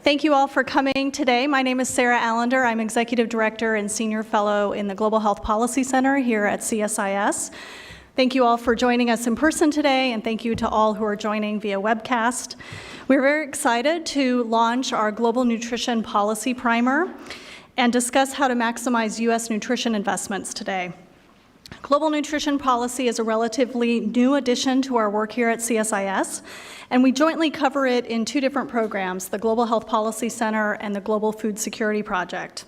Thank you all for coming today. My name is Sarah Allender. I'm Executive Director and Senior Fellow in the Global Health Policy Center here at CSIS. Thank you all for joining us in person today, and thank you to all who are joining via webcast. We're very excited to launch our Global Nutrition Policy Primer and discuss how to maximize U.S. nutrition investments today. Global nutrition policy is a relatively new addition to our work here at CSIS, and we jointly cover it in two different programs, the Global Health Policy Center and the Global Food Security Project.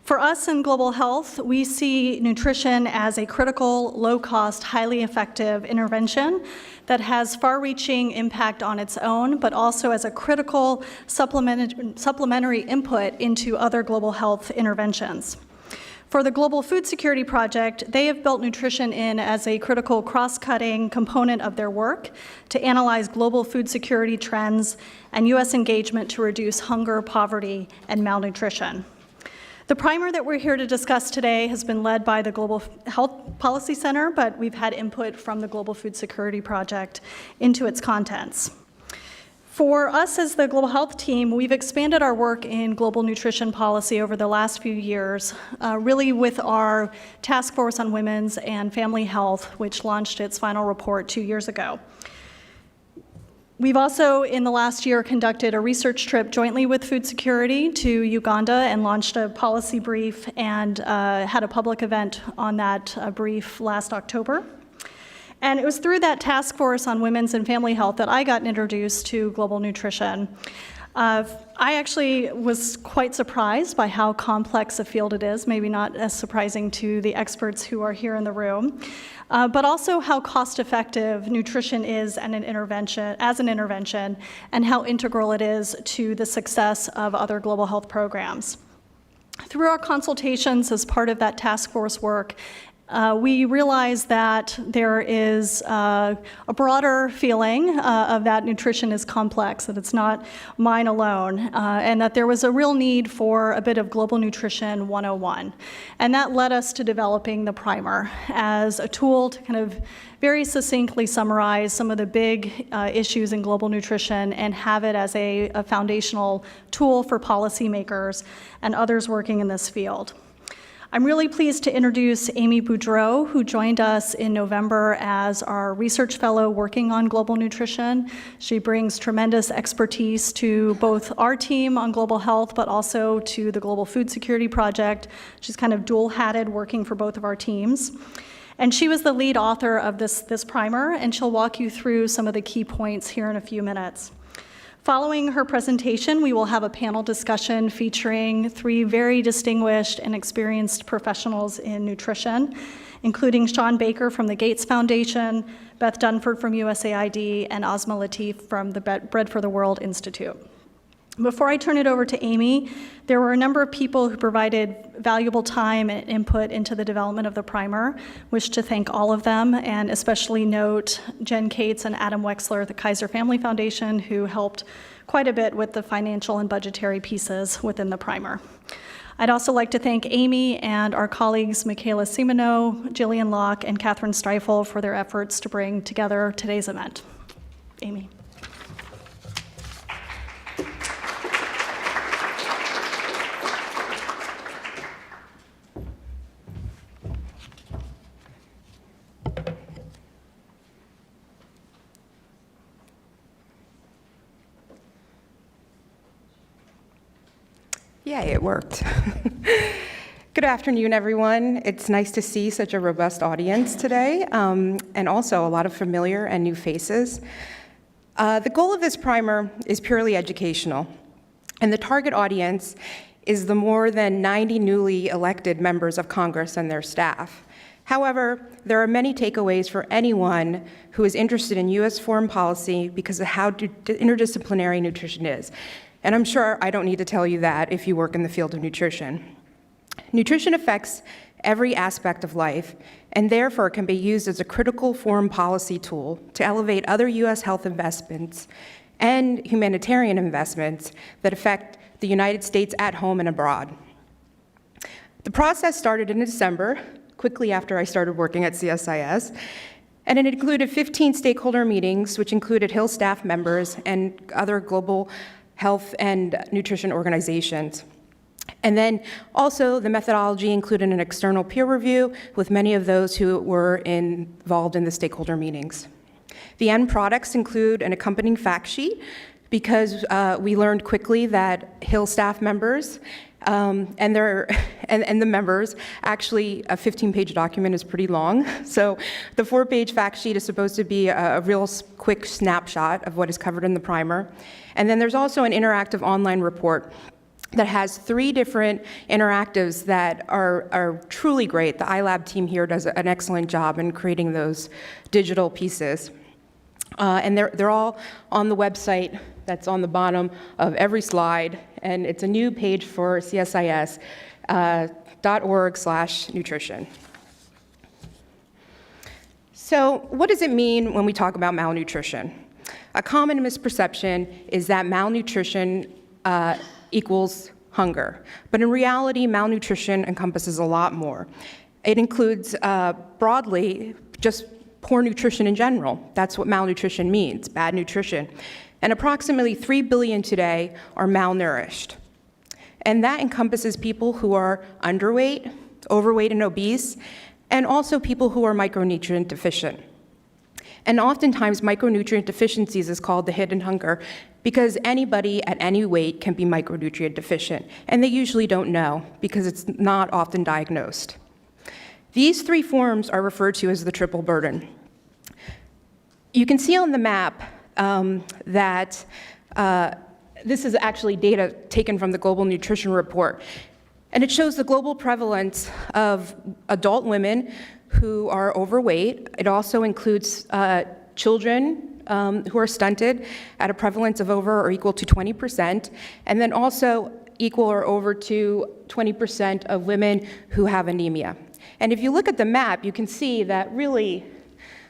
For us in global health, we see nutrition as a critical, low-cost, highly effective intervention that has far-reaching impact on its own, but also as a critical supplementary input into other global health interventions. For the Global Food Security Project, they have built nutrition in as a critical cross-cutting component of their work to analyze global food security trends and U.S. engagement to reduce hunger, poverty, and malnutrition. The primer that we're here to discuss today has been led by the Global Health Policy Center, but we've had input from the Global Food Security Project into its contents. For us as the Global Health team, we've expanded our work in global nutrition policy over the last few years, really with our Task Force on Women's and Family Health, which launched its final report 2 years ago. We've also, in the last year, conducted a research trip jointly with Food Security to Uganda and launched a policy brief and had a public event on that brief last October. And it was through that task force on women's and family health that I got introduced to global nutrition. I actually was quite surprised by how complex a field it is, maybe not as surprising to the experts who are here in the room, but also how cost-effective nutrition is as an intervention, and how integral it is to the success of other global health programs. Through our consultations as part of that task force work, we realized that there is a broader feeling of that nutrition is complex, that it's not mine alone, and that there was a real need for a bit of Global Nutrition 101. And that led us to developing the primer as a tool to kind of very succinctly summarize some of the big issues in global nutrition and have it as a foundational tool for policymakers and others working in this field. I'm really pleased to introduce Amy Boudreau, who joined us in November as our research fellow working on global nutrition. She brings tremendous expertise to both our team on global health, but also to the Global Food Security Project. She's kind of dual-hatted working for both of our teams. And she was the lead author of this primer, and she'll walk you through some of the key points here in a few minutes. Following her presentation, we will have a panel discussion featuring 3 very distinguished and experienced professionals in nutrition, including Sean Baker from the Gates Foundation, Beth Dunford from USAID, and Ozma Latif from the Bread for the World Institute. Before I turn it over to Amy, there were a number of people who provided valuable time and input into the development of the primer. Wish to thank all of them, and especially note Jen Cates and Adam Wexler at the Kaiser Family Foundation, who helped quite a bit with the financial and budgetary pieces within the primer. I'd also like to thank Amy and our colleagues Michaela Simoneau, Jillian Locke, and Catherine Streifel for their efforts to bring together today's event. Amy. Yay, it worked. Good afternoon, everyone. It's nice to see such a robust audience today, and also a lot of familiar and new faces. The goal of this primer is purely educational, and the target audience is the more than 90 newly elected members of Congress and their staff. However, there are many takeaways for anyone who is interested in U.S. foreign policy because of how interdisciplinary nutrition is. And I'm sure I don't need to tell you that if you work in the field of nutrition. Nutrition affects every aspect of life, and therefore can be used as a critical foreign policy tool to elevate other U.S. health investments and humanitarian investments that affect the United States at home and abroad. The process started in December, quickly after I started working at CSIS, and it included 15 stakeholder meetings, which included Hill staff members and other global health and nutrition organizations. And then also the methodology included an external peer review with many of those who were involved in the stakeholder meetings. The end products include an accompanying fact sheet because we learned quickly that Hill staff members and the members, actually a 15-page document is pretty long. So the 4-page fact sheet is supposed to be a real quick snapshot of what is covered in the primer. And then there's also an interactive online report that has 3 different interactives that are truly great. The iLab team here does an excellent job in creating those digital pieces. And they're all on the website that's on the bottom of every slide, and it's a new page for CSIS.org/nutrition. So what does it mean when we talk about malnutrition? A common misperception is that malnutrition equals hunger. But in reality, malnutrition encompasses a lot more. It includes, broadly, just poor nutrition in general. That's what malnutrition means, bad nutrition. And approximately 3 billion today are malnourished. And that encompasses people who are underweight, overweight and obese, and also people who are micronutrient deficient. And oftentimes, micronutrient deficiencies is called the hidden hunger because anybody at any weight can be micronutrient deficient, and they usually don't know because it's not often diagnosed. These 3 forms are referred to as the triple burden. You can see on the map that this is actually data taken from the Global Nutrition Report, and it shows the global prevalence of adult women who are overweight. It also includes children who are stunted at a prevalence of over or equal to 20%, and then also equal or over to 20% of women who have anemia. And if you look at the map, you can see that really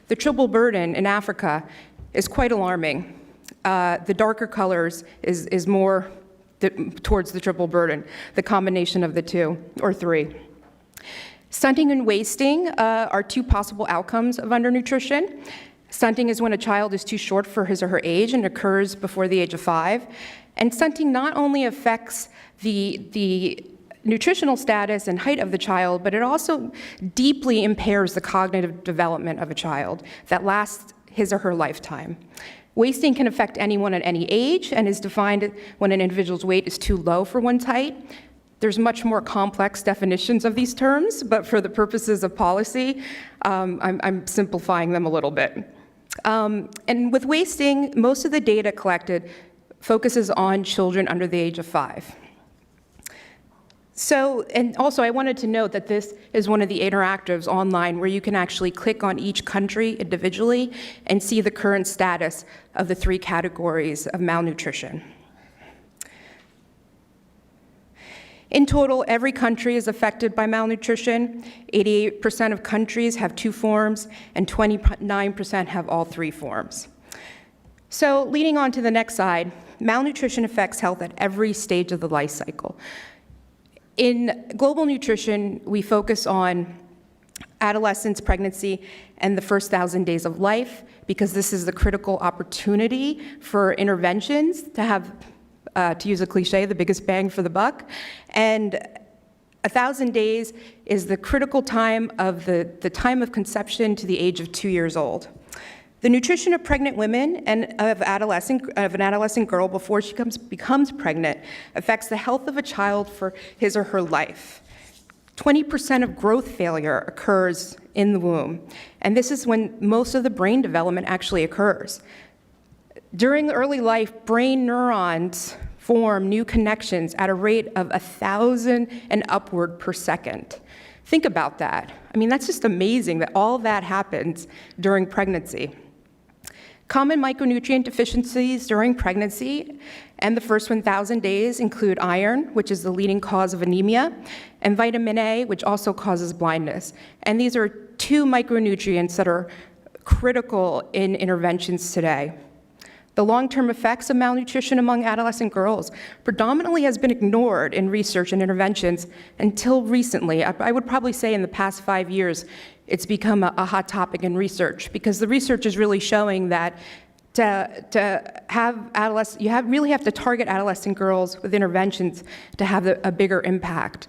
the triple burden in Africa is quite alarming. The darker colors is more towards the triple burden, the combination of the 2 or 3. Stunting and wasting are 2 possible outcomes of undernutrition. Stunting is when a child is too short for his or her age and occurs before the age of 5. And stunting not only affects the nutritional status and height of the child, but it also deeply impairs the cognitive development of a child that lasts his or her lifetime. Wasting can affect anyone at any age and is defined when an individual's weight is too low for one's height. There's much more complex definitions of these terms, but for the purposes of policy, I'm simplifying them a little bit. And with wasting, most of the data collected focuses on children under the age of 5. So, and also I wanted to note that this is one of the interactives online where you can actually click on each country individually and see the current status of the 3 categories of malnutrition. In total, every country is affected by malnutrition. 88% of countries have 2 forms, and 29% have all 3 forms. So, leading on to the next slide, malnutrition affects health at every stage of the life cycle. In global nutrition, we focus on adolescence, pregnancy, and the first 1,000 days of life, because this is the critical opportunity for interventions to have, to use a cliche, the biggest bang for the buck. And 1,000 days is the critical time of the time of conception to the age of 2 years old. The nutrition of pregnant women and of an adolescent girl before she becomes pregnant affects the health of a child for his or her life. 20% of growth failure occurs in the womb, and this is when most of the brain development actually occurs. During early life, brain neurons form new connections at a rate of 1,000 and upward per second. Think about that. I mean, that's just amazing that all that happens during pregnancy. Common micronutrient deficiencies during pregnancy and the first 1,000 days include iron, which is the leading cause of anemia, and vitamin A, which also causes blindness. And these are 2 micronutrients that are critical in interventions today. The long-term effects of malnutrition among adolescent girls predominantly has been ignored in research and interventions until recently. I would probably say in the past 5 years, it's become a hot topic in research because the research is really showing that to have adolescents, really have to target adolescent girls with interventions to have a bigger impact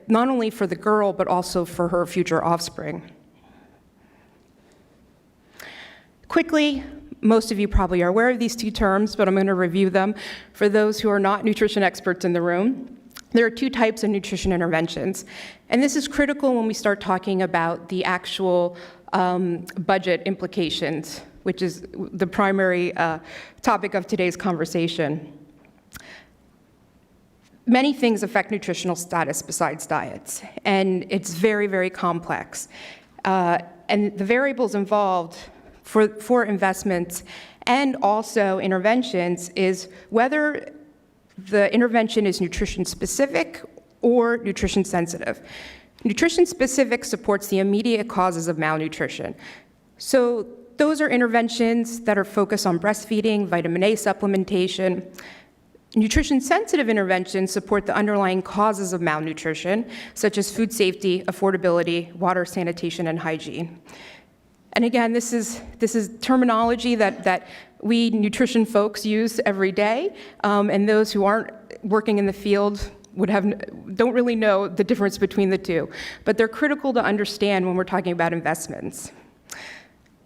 not only for the girl, but also for her future offspring. Quickly, most of you probably are aware of these two terms, but I'm going to review them for those who are not nutrition experts in the room. There are two types of nutrition interventions, and this is critical when we start talking about the actual budget implications, which is the primary topic of today's conversation. Many things affect nutritional status besides diets, and it's very, very complex. And the variables involved for investments and also interventions is whether the intervention is nutrition specific or nutrition sensitive. Nutrition specific supports the immediate causes of malnutrition. So those are interventions that are focused on breastfeeding, vitamin A supplementation. Nutrition sensitive interventions support the underlying causes of malnutrition, such as food safety, affordability, water, sanitation, and hygiene. And again, this is terminology that we nutrition folks use every day, and those who aren't working in the field don't really know the difference between the two. But they're critical to understand when we're talking about investments.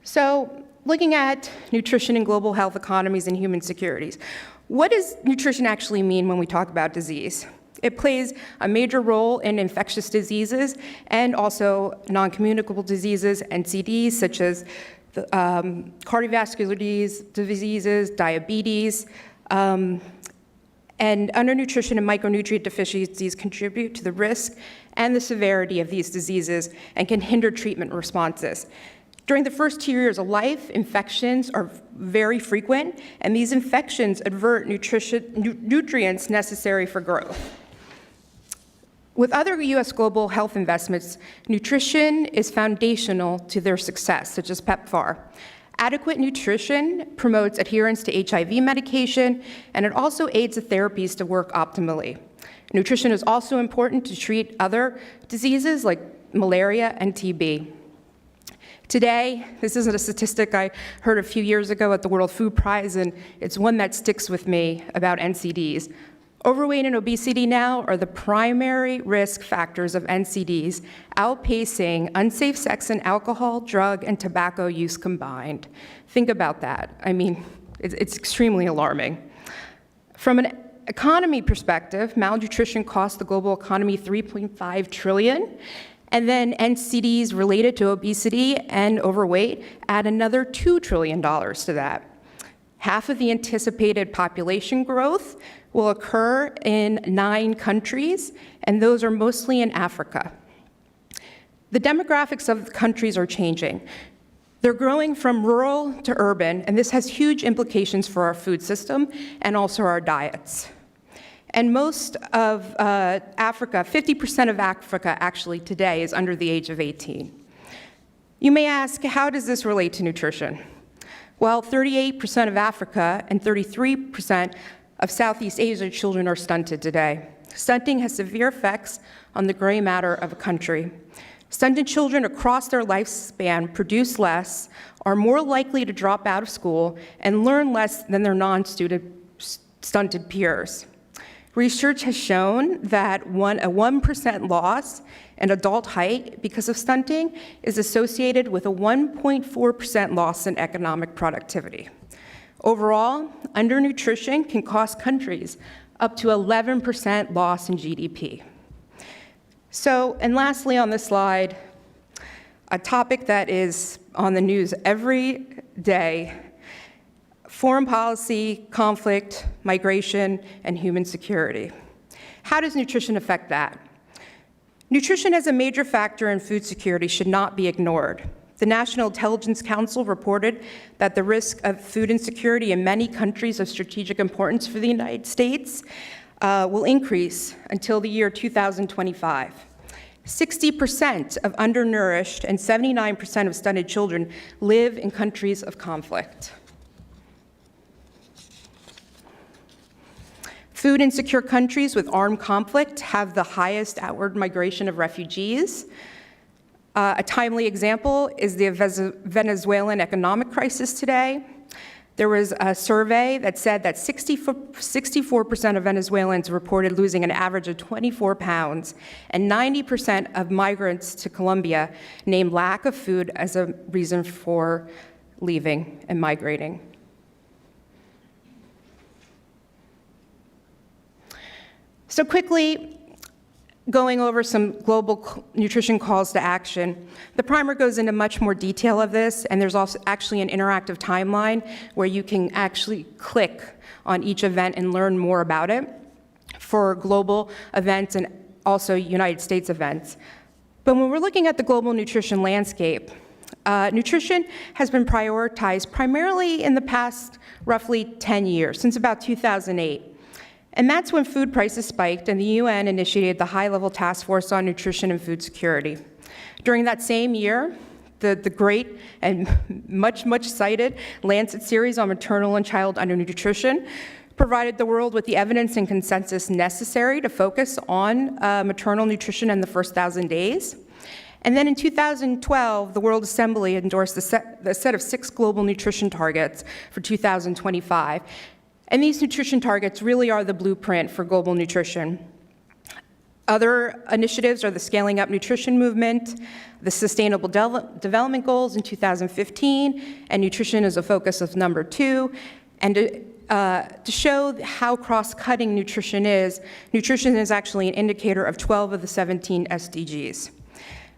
So, looking at nutrition in global health economies and human securities, what does nutrition actually mean when we talk about disease? It plays a major role in infectious diseases and also non-communicable diseases, NCDs, such as cardiovascular diseases, diabetes, and undernutrition and micronutrient deficiencies contribute to the risk and the severity of these diseases and can hinder treatment responses. During the first 2 years of life, infections are very frequent, and these infections avert nutrients necessary for growth. With other U.S. global health investments, nutrition is foundational to their success, such as PEPFAR. Adequate nutrition promotes adherence to HIV medication, and it also aids the therapies to work optimally. Nutrition is also important to treat other diseases like malaria and TB. Today, this isn't a statistic I heard a few years ago at the World Food Prize, and it's one that sticks with me about NCDs. Overweight and obesity now are the primary risk factors of NCDs, outpacing unsafe sex and alcohol, drug, and tobacco use combined. Think about that. I mean, it's extremely alarming. From an economy perspective, malnutrition costs the global economy $3.5 trillion, and then NCDs related to obesity and overweight add another $2 trillion to that. Half of the anticipated population growth will occur in 9 countries, and those are mostly in Africa. The demographics of the countries are changing. They're growing from rural to urban, and this has huge implications for our food system and also our diets. And most of Africa, 50% of Africa actually today is under the age of 18. You may ask, how does this relate to nutrition? Well, 38% of Africa and 33% of Southeast Asia children are stunted today. Stunting has severe effects on the gray matter of a country. Stunted children across their lifespan produce less, are more likely to drop out of school, and learn less than their non-stunted peers. Research has shown that a 1% loss in adult height because of stunting is associated with a 1.4% loss in economic productivity. Overall, undernutrition can cost countries up to 11% loss in GDP. So, and lastly on this slide, a topic that is on the news every day: foreign policy, conflict, migration, and human security. How does nutrition affect that? Nutrition as a major factor in food security should not be ignored. The National Intelligence Council reported that the risk of food insecurity in many countries of strategic importance for the United States will increase until the year 2025. 60% of undernourished and 79% of stunted children live in countries of conflict. Food insecure countries with armed conflict have the highest outward migration of refugees. A timely example is the Venezuelan economic crisis today. There was a survey that said that 64% of Venezuelans reported losing an average of 24 pounds, and 90% of migrants to Colombia named lack of food as a reason for leaving and migrating. So quickly, going over some global nutrition calls to action. The primer goes into much more detail of this, and there's also actually an interactive timeline where you can actually click on each event and learn more about it for global events and also United States events. But when we're looking at the global nutrition landscape, nutrition has been prioritized primarily in the past roughly 10 years, since about 2008. And that's when food prices spiked and the UN initiated the high-level task force on nutrition and food security. During that same year, the great and much cited Lancet series on maternal and child undernutrition provided the world with the evidence and consensus necessary to focus on maternal nutrition in the first 1,000 days. And then in 2012, the World Assembly endorsed the set of 6 global nutrition targets for 2025. And these nutrition targets really are the blueprint for global nutrition. Other initiatives are the Scaling Up Nutrition Movement, the Sustainable Development Goals in 2015, and nutrition is a focus of number 2. And to show how cross-cutting nutrition is actually an indicator of 12 of the 17 SDGs.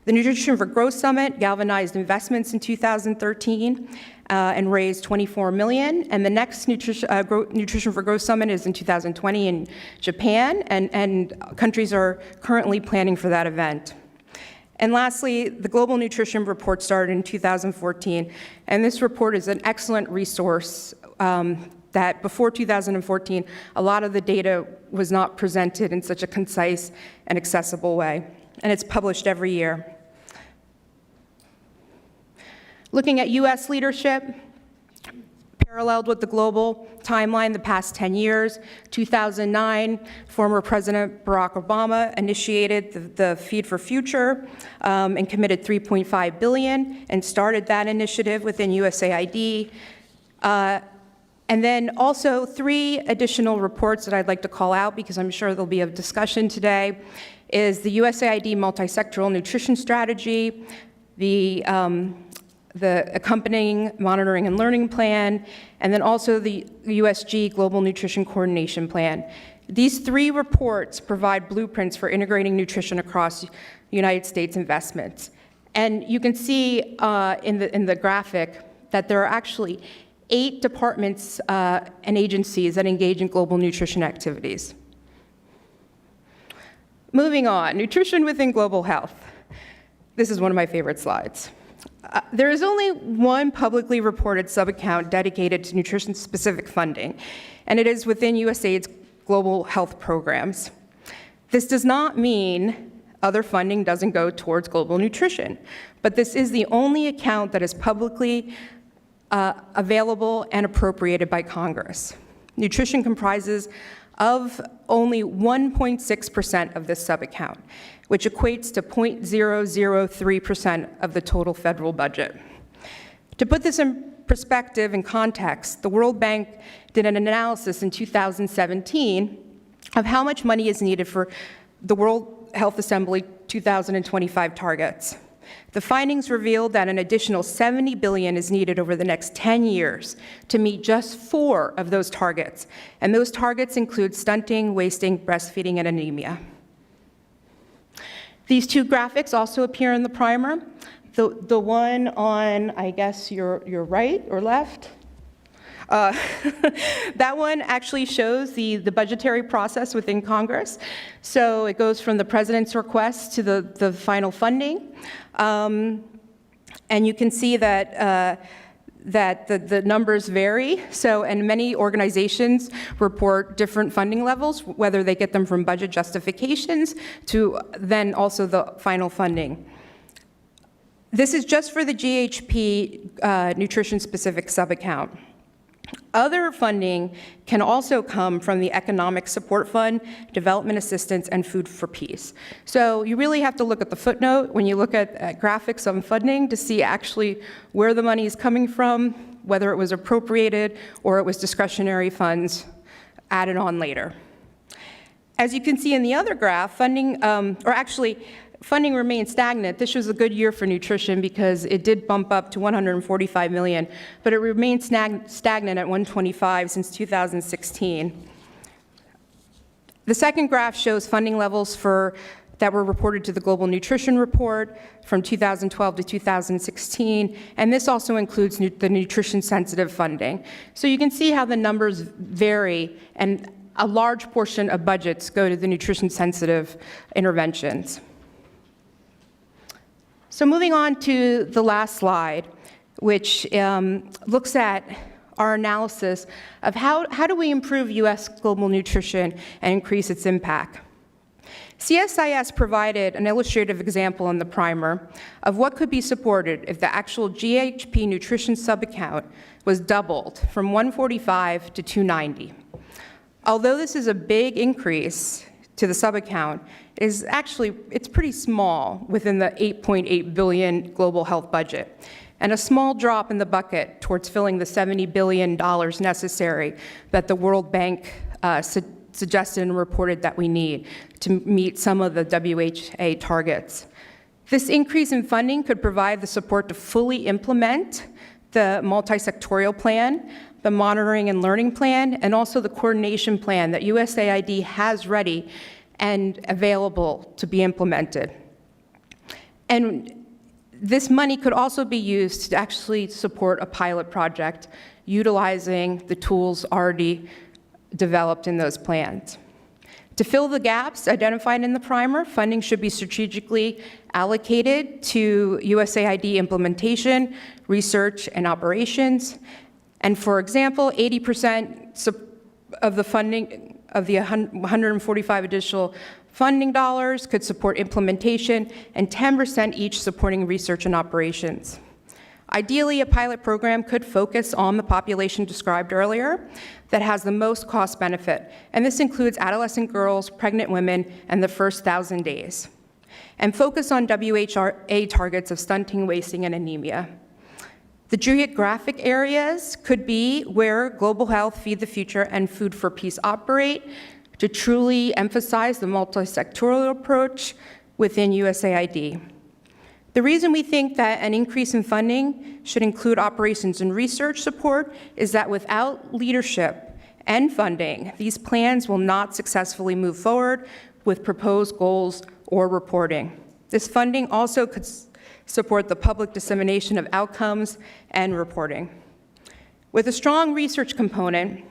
The Nutrition for Growth Summit galvanized investments in 2013 and raised $24 million. And the next Nutrition for Growth Summit is in 2020 in Japan, and countries are currently planning for that event. And lastly, the Global Nutrition Report started in 2014, and this report is an excellent resource that before 2014, a lot of the data was not presented in such a concise and accessible way, and it's published every year. Looking at US leadership, paralleled with the global timeline the past 10 years, 2009, former President Barack Obama initiated the Feed for Future and committed $3.5 billion and started that initiative within USAID. And then also 3 additional reports that I'd like to call out because I'm sure there'll be a discussion today is the USAID Multisectoral Nutrition Strategy, the accompanying monitoring and learning plan, and then also the USG Global Nutrition Coordination Plan. These 3 reports provide blueprints for integrating nutrition across United States investments. And you can see in the graphic that there are actually 8 departments and agencies that engage in global nutrition activities. Moving on, nutrition within global health. This is one of my favorite slides. There is only one publicly reported sub-account dedicated to nutrition-specific funding, and it is within USAID's global health programs. This does not mean other funding doesn't go towards global nutrition, but this is the only account that is publicly available and appropriated by Congress. Nutrition comprises of only 1.6% of this sub-account, which equates to 0.003% of the total federal budget. To put this in perspective and context, the World Bank did an analysis in 2017 of how much money is needed for the World Health Assembly 2025 targets. The findings revealed that an additional $70 billion is needed over the next 10 years to meet just 4 of those targets, and those targets include stunting, wasting, breastfeeding, and anemia. These 2 graphics also appear in the primer. The one on, I guess, your right or left, that one actually shows the budgetary process within Congress. So it goes from the president's request to the final funding. And you can see that the numbers vary. So, and many organizations report different funding levels, whether they get them from budget justifications to then also the final funding. This is just for the GHP nutrition-specific sub-account. Other funding can also come from the Economic Support Fund, Development Assistance, and Food for Peace. So you really have to look at the footnote when you look at graphics on funding to see actually where the money is coming from, whether it was appropriated or it was discretionary funds added on later. As you can see in the other graph, funding remained stagnant. This was a good year for nutrition because it did bump up to $145 million, but it remained stagnant at $125 since 2016. The second graph shows funding levels that were reported to the Global Nutrition Report from 2012 to 2016, and this also includes the nutrition-sensitive funding. So you can see how the numbers vary, and a large portion of budgets go to the nutrition-sensitive interventions. So moving on to the last slide, which looks at our analysis of how do we improve U.S. global nutrition and increase its impact. CSIS provided an illustrative example in the primer of what could be supported if the actual GHP nutrition subaccount was doubled from 145 to 290. Although this is a big increase to the subaccount, it's pretty small within the $8.8 billion global health budget, and a small drop in the bucket towards filling the $70 billion necessary that the World Bank suggested and reported that we need to meet some of the WHA targets. This increase in funding could provide the support to fully implement the multi-sectorial plan, the monitoring and learning plan, and also the coordination plan that USAID has ready and available to be implemented. And this money could also be used to actually support a pilot project utilizing the tools already developed in those plans. To fill the gaps identified in the primer, funding should be strategically allocated to USAID implementation, research, and operations. And for example, 80% of the funding of the 145 additional funding dollars could support implementation, and 10% each supporting research and operations. Ideally, a pilot program could focus on the population described earlier that has the most cost benefit, and this includes adolescent girls, pregnant women, and the first 1,000 days, and focus on WHA targets of stunting, wasting, and anemia. The geographic areas could be where Global Health, Feed the Future, and Food for Peace operate to truly emphasize the multi-sectoral approach within USAID. The reason we think that an increase in funding should include operations and research support is that without leadership and funding, these plans will not successfully move forward with proposed goals or reporting. This funding also could support the public dissemination of outcomes and reporting. With a strong research component,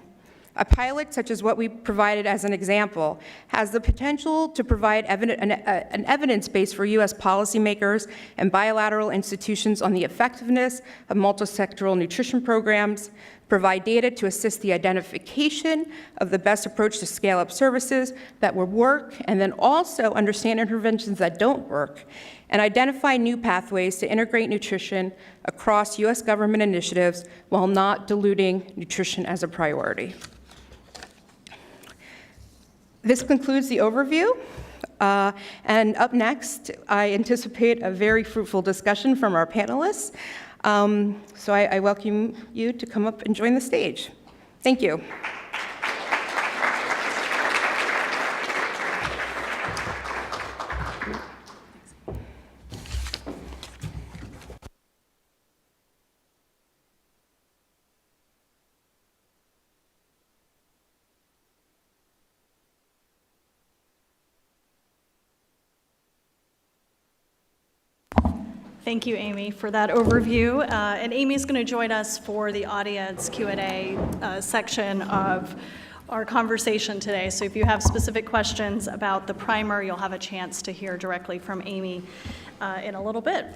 a pilot such as what we provided as an example has the potential to provide an evidence base for U.S. policymakers and bilateral institutions on the effectiveness of multi-sectoral nutrition programs, provide data to assist the identification of the best approach to scale up services that will work, and then also understand interventions that don't work, and identify new pathways to integrate nutrition across U.S. government initiatives while not diluting nutrition as a priority. This concludes the overview, and up next, I anticipate a very fruitful discussion from our panelists. So I welcome you to come up and join the stage. Thank you. Thank you, Amy, for that overview. And Amy is going to join us for the audience Q&A section of our conversation today. So if you have specific questions about the primer, you'll have a chance to hear directly from Amy in a little bit.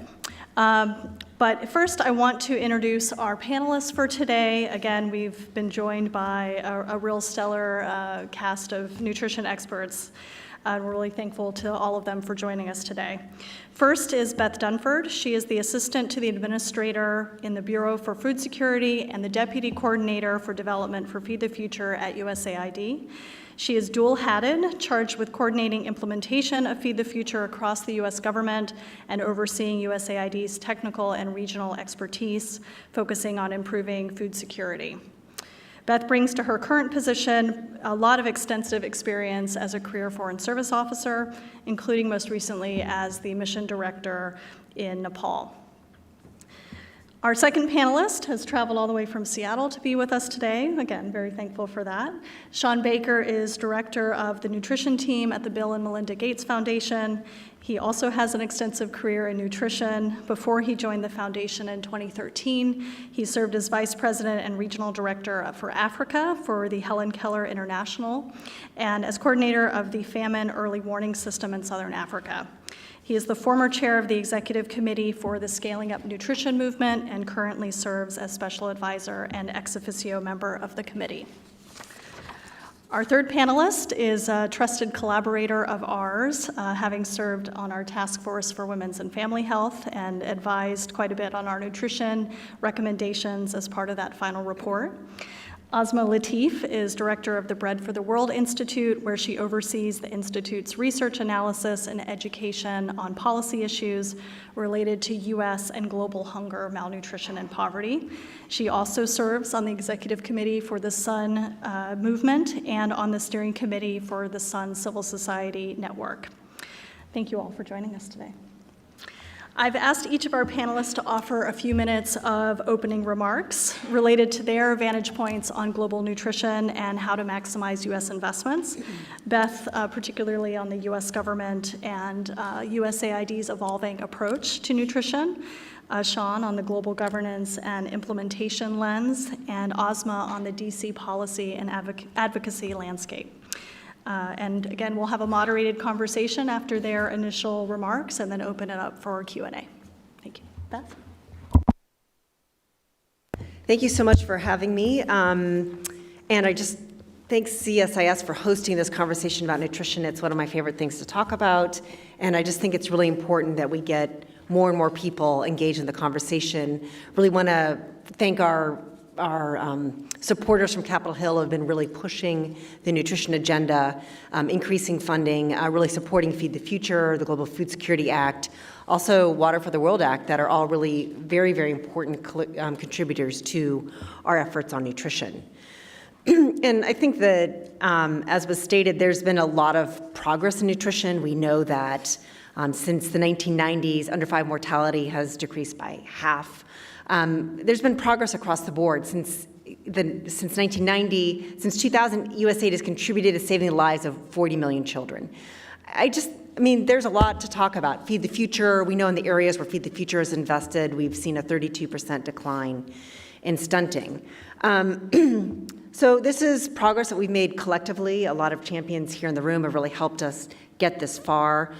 But first, I want to introduce our panelists for today. Again, we've been joined by a real stellar cast of nutrition experts. We're really thankful to all of them for joining us today. First is Beth Dunford. She is the assistant to the administrator in the Bureau for Food Security and the deputy coordinator for development for Feed the Future at USAID. She is dual-hatted, charged with coordinating implementation of Feed the Future across the U.S. government and overseeing USAID's technical and regional expertise, focusing on improving food security. Beth brings to her current position a lot of extensive experience as a career Foreign Service officer, including most recently as the mission director in Nepal. Our second panelist has traveled all the way from Seattle to be with us today. Again, very thankful for that. Sean Baker is director of the nutrition team at the Bill and Melinda Gates Foundation. He also has an extensive career in nutrition. Before he joined the foundation in 2013, he served as vice president and regional director for Africa for the Helen Keller International and as coordinator of the Famine Early Warning System in Southern Africa. He is the former chair of the executive committee for the Scaling Up Nutrition Movement and currently serves as special advisor and ex officio member of the committee. Our third panelist is a trusted collaborator of ours, having served on our task force for women's and family health and advised quite a bit on our nutrition recommendations as part of that final report. Asma Latif is director of the Bread for the World Institute, where she oversees the Institute's research analysis and education on policy issues related to U.S. and global hunger, malnutrition, and poverty. She also serves on the executive committee for the SUN movement and on the steering committee for the SUN Civil Society Network. Thank you all for joining us today. I've asked each of our panelists to offer a few minutes of opening remarks related to their vantage points on global nutrition and how to maximize U.S. investments. Beth, particularly on the U.S. government and USAID's evolving approach to nutrition. Sean on the global governance and implementation lens, and Asma on the DC policy and advocacy landscape. And again, we'll have a moderated conversation after their initial remarks and then open it up for Q&A. Thank you. Beth? Thank you so much for having me. And I just thank CSIS for hosting this conversation about nutrition. It's one of my favorite things to talk about. And I just think it's really important that we get more and more people engaged in the conversation. Really want to thank our supporters from Capitol Hill who have been really pushing the nutrition agenda, increasing funding, really supporting Feed the Future, the Global Food Security Act, also Water for the World Act, that are all really very, very important contributors to our efforts on nutrition. And I think that, as was stated, there's been a lot of progress in nutrition. We know that since the 1990s, under 5 mortality has decreased by half. There's been progress across the board. Since 1990, since 2000, USAID has contributed to saving the lives of 40 million children. I mean, there's a lot to talk about. Feed the Future, we know in the areas where Feed the Future is invested, we've seen a 32% decline in stunting. So this is progress that we've made collectively. A lot of champions here in the room have really helped us get this far.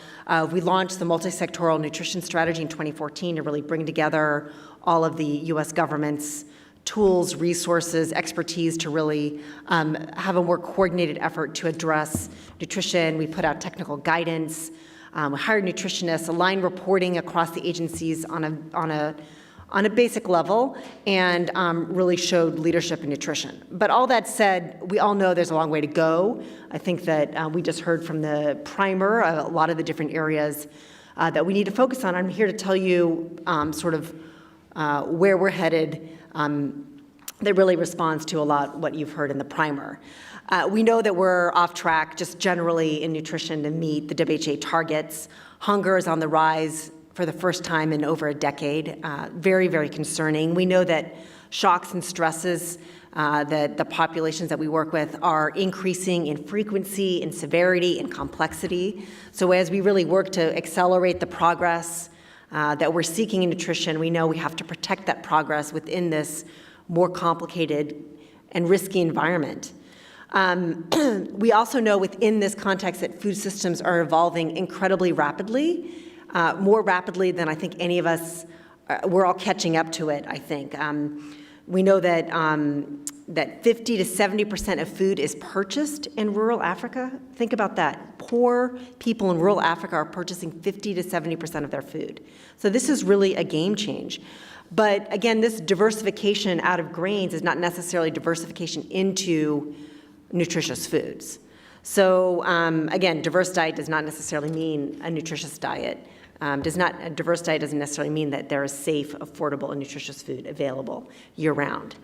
We launched the multi-sectoral nutrition strategy in 2014 to really bring together all of the U.S. government's tools, resources, expertise to really have a more coordinated effort to address nutrition. We put out technical guidance. We hired nutritionists, aligned reporting across the agencies on a basic level, and really showed leadership in nutrition. But all that said, we all know there's a long way to go. I think that we just heard from the primer a lot of the different areas that we need to focus on. I'm here to tell you sort of where we're headed that really responds to a lot what you've heard in the primer. We know that we're off track just generally in nutrition to meet the WHO targets. Hunger is on the rise for the first time in over a decade. Very, very concerning. We know that shocks and stresses that the populations that we work with are increasing in frequency, in severity, in complexity. So as we really work to accelerate the progress that we're seeking in nutrition, we know we have to protect that progress within this more complicated and risky environment. We also know within this context that food systems are evolving incredibly rapidly, more rapidly than I think any of us, we're all catching up to it, I think. We know that that 50 to 70% of food is purchased in rural Africa. Think about that. Poor people in rural Africa are purchasing 50 to 70% of their food. So this is really a game change. But again, this diversification out of grains is not necessarily diversification into nutritious foods. So again, diverse diet does not necessarily mean a nutritious diet. A diverse diet doesn't necessarily mean that there is safe, affordable, and nutritious food available year-round.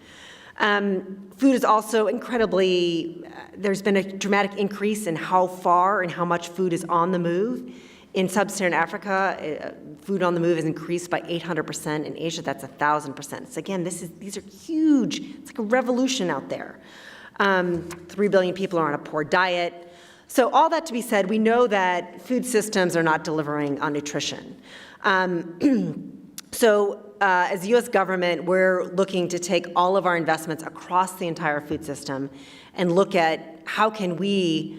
Food is also incredibly, there's been a dramatic increase in how far and how much food is on the move. In sub-Saharan Africa, food on the move has increased by 800%. In Asia, that's 1,000%. So again, these are huge. It's like a revolution out there. 3 billion people are on a poor diet. So all that to be said, we know that food systems are not delivering on nutrition. As the U.S. government, we're looking to take all of our investments across the entire food system and look at how can we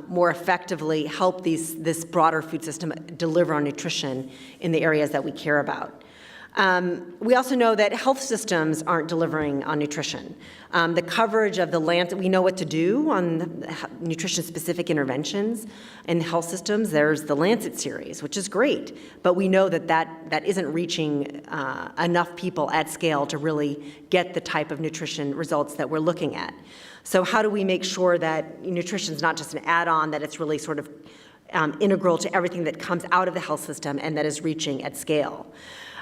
more effectively help this broader food system deliver on nutrition in the areas that we care about. We also know that health systems aren't delivering on nutrition. The coverage of the Lancet, we know what to do on nutrition-specific interventions in health systems. There's the Lancet series, which is great, but we know that isn't reaching enough people at scale to really get the type of nutrition results that we're looking at. So how do we make sure that nutrition is not just an add-on, that it's really sort of integral to everything that comes out of the health system and that is reaching at scale?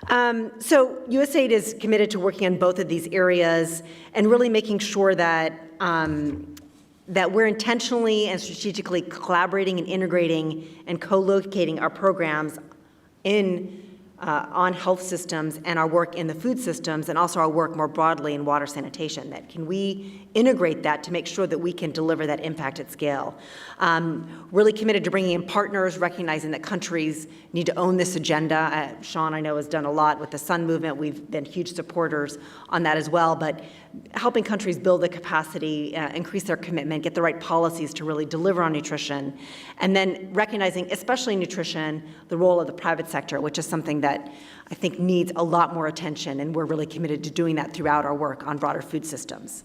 So USAID is committed to working on both of these areas and really making sure that that we're intentionally and strategically collaborating and integrating and co-locating our programs on health systems and our work in the food systems and also our work more broadly in water sanitation. That can we integrate that to make sure that we can deliver that impact at scale? Really committed to bringing in partners, recognizing that countries need to own this agenda. Sean, I know, has done a lot with the Sun Movement. We've been huge supporters on that as well, but helping countries build the capacity, increase their commitment, get the right policies to really deliver on nutrition, and then recognizing, especially nutrition, the role of the private sector, which is something that I think needs a lot more attention, and we're really committed to doing that throughout our work on broader food systems.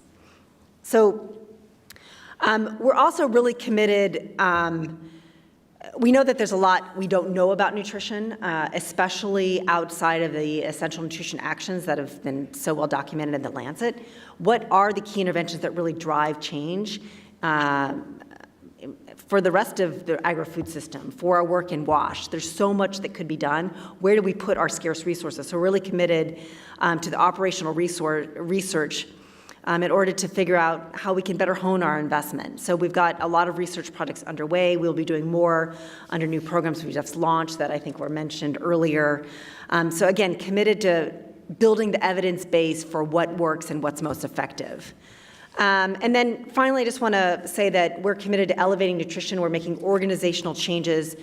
So we're also really committed. We know that there's a lot we don't know about nutrition, especially outside of the essential nutrition actions that have been so well documented in the Lancet. What are the key interventions that really drive change for the rest of the agri-food system, for our work in WASH? There's so much that could be done. Where do we put our scarce resources? So we're really committed to the operational research in order to figure out how we can better hone our investment. So we've got a lot of research projects underway. We'll be doing more under new programs we just launched that I think were mentioned earlier. So again, committed to building the evidence base for what works and what's most effective. And then finally, I just want to say that we're committed to elevating nutrition. We're making organizational changes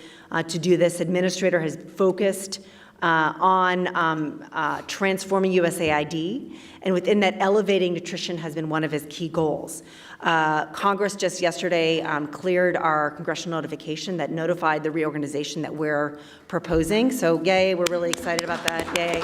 to do this. Administrator has focused on transforming USAID, and within that, elevating nutrition has been one of his key goals. Congress just yesterday cleared our congressional notification that notified the reorganization that we're proposing. So yay, we're really excited about that, yay.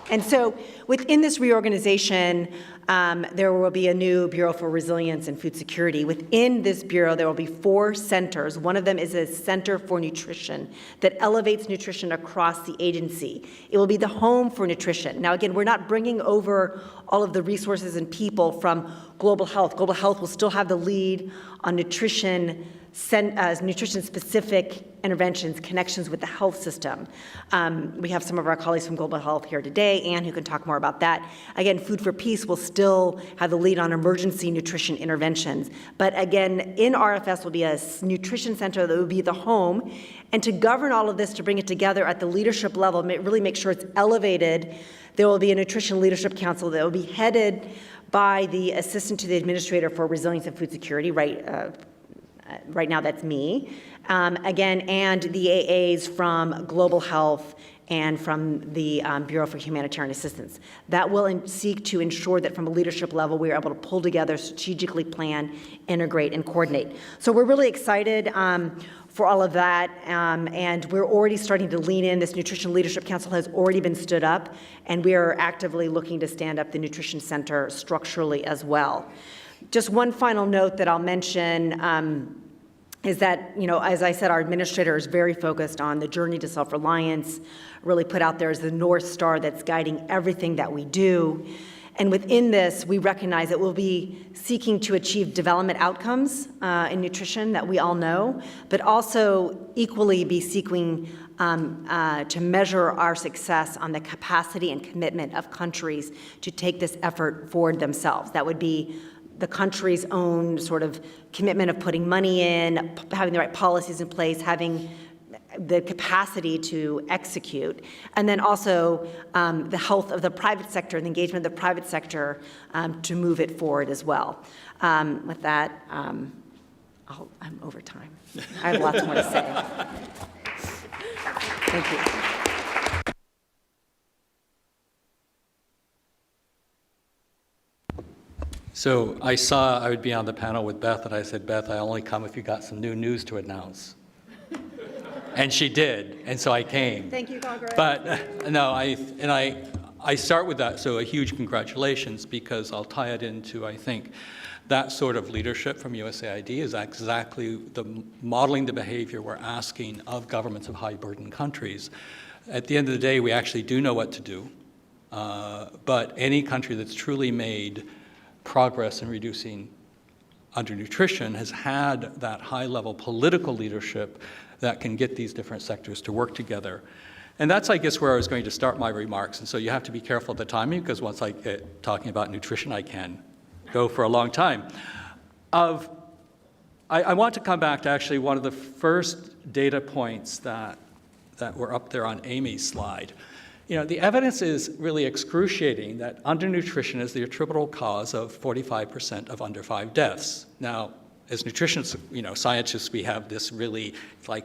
And so within this reorganization, there will be a new Bureau for Resilience and Food Security. Within this bureau, there will be 4 centers. One of them is a Center for Nutrition that elevates nutrition across the agency. It will be the home for nutrition. Now, again, we're not bringing over all of the resources and people from Global Health. Global Health will still have the lead on nutrition-specific interventions, connections with the health system. We have some of our colleagues from Global Health here today, Anne, who can talk more about that. Again, Food for Peace will still have the lead on emergency nutrition interventions. But again, in RFS will be a nutrition center that will be the home. And to govern all of this, to bring it together at the leadership level, really make sure it's elevated, there will be a Nutrition Leadership Council that will be headed by the Assistant to the Administrator for Resilience and Food Security, right now that's me, again, and the AAs from Global Health and from the Bureau for Humanitarian Assistance. That will seek to ensure that from a leadership level, we are able to pull together, strategically plan, integrate, and coordinate. So we're really excited for all of that, and we're already starting to lean in. This Nutrition Leadership Council has already been stood up, and we are actively looking to stand up the Nutrition Center structurally as well. Just one final note that I'll mention is that, as I said, our administrator is very focused on the journey to self-reliance, really put out there as the North Star that's guiding everything that we do. And within this, we recognize that we'll be seeking to achieve development outcomes in nutrition that we all know, but also equally be seeking to measure our success on the capacity and commitment of countries to take this effort forward themselves. That would be the country's own sort of commitment of putting money in, having the right policies in place, having the capacity to execute, and then also the health of the private sector and the engagement of the private sector to move it forward as well. With that, I'm over time. I have lots more to say. Thank you. So I saw I would be on the panel with Beth, and I said, Beth, I only come if you got some new news to announce. And she did, and so I came. Thank you, Congress. But no, I start with that, so a huge congratulations, because I'll tie it into, I think, that sort of leadership from USAID is exactly modeling the behavior we're asking of governments of high-burden countries. At the end of the day, we actually do know what to do, but any country that's truly made progress in reducing undernutrition has had that high-level political leadership that can get these different sectors to work together. And that's, I guess, where I was going to start my remarks. And so you have to be careful of the timing, because once I get talking about nutrition, I can go for a long time. I want to come back to actually one of the first data points that were up there on Amy's slide. The evidence is really excruciating that undernutrition is the attributable cause of 45% of under 5 deaths. Now, as nutritionists, scientists, we have this really,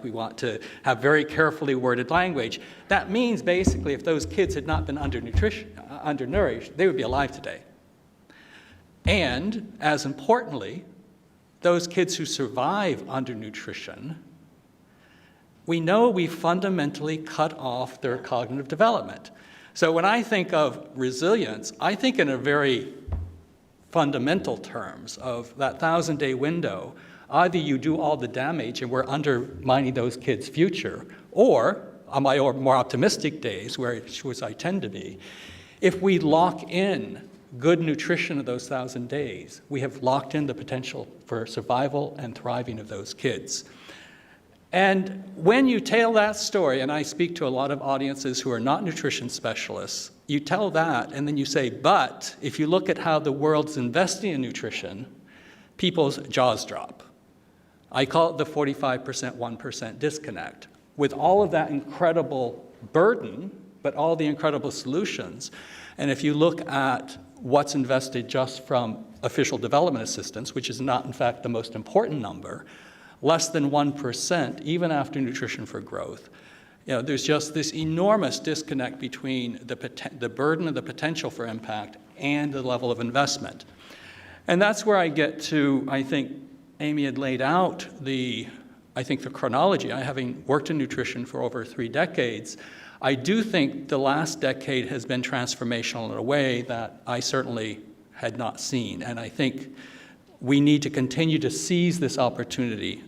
we want to have very carefully worded language. That means basically if those kids had not been undernourished, they would be alive today. And as importantly, those kids who survive undernutrition, we know we fundamentally cut off their cognitive development. So when I think of resilience, I think in a very fundamental terms of that 1,000-day window. Either you do all the damage and we're undermining those kids' future, or on my more optimistic days, which I tend to be, if we lock in good nutrition of those 1,000 days, we have locked in the potential for survival and thriving of those kids. And when you tell that story, and I speak to a lot of audiences who are not nutrition specialists, you tell that and then you say, but if you look at how the world's investing in nutrition, people's jaws drop. I call it the 45%, 1% disconnect. With all of that incredible burden, but all the incredible solutions, and if you look at what's invested just from official development assistance, which is not in fact the most important number, less than 1%, even after Nutrition for Growth. There's just this enormous disconnect between the burden and the potential for impact and the level of investment. And that's where I get to, I think, Amy had laid out the chronology. I, having worked in nutrition for over 3 decades, I do think the last decade has been transformational in a way that I certainly had not seen. And I think we need to continue to seize this opportunity.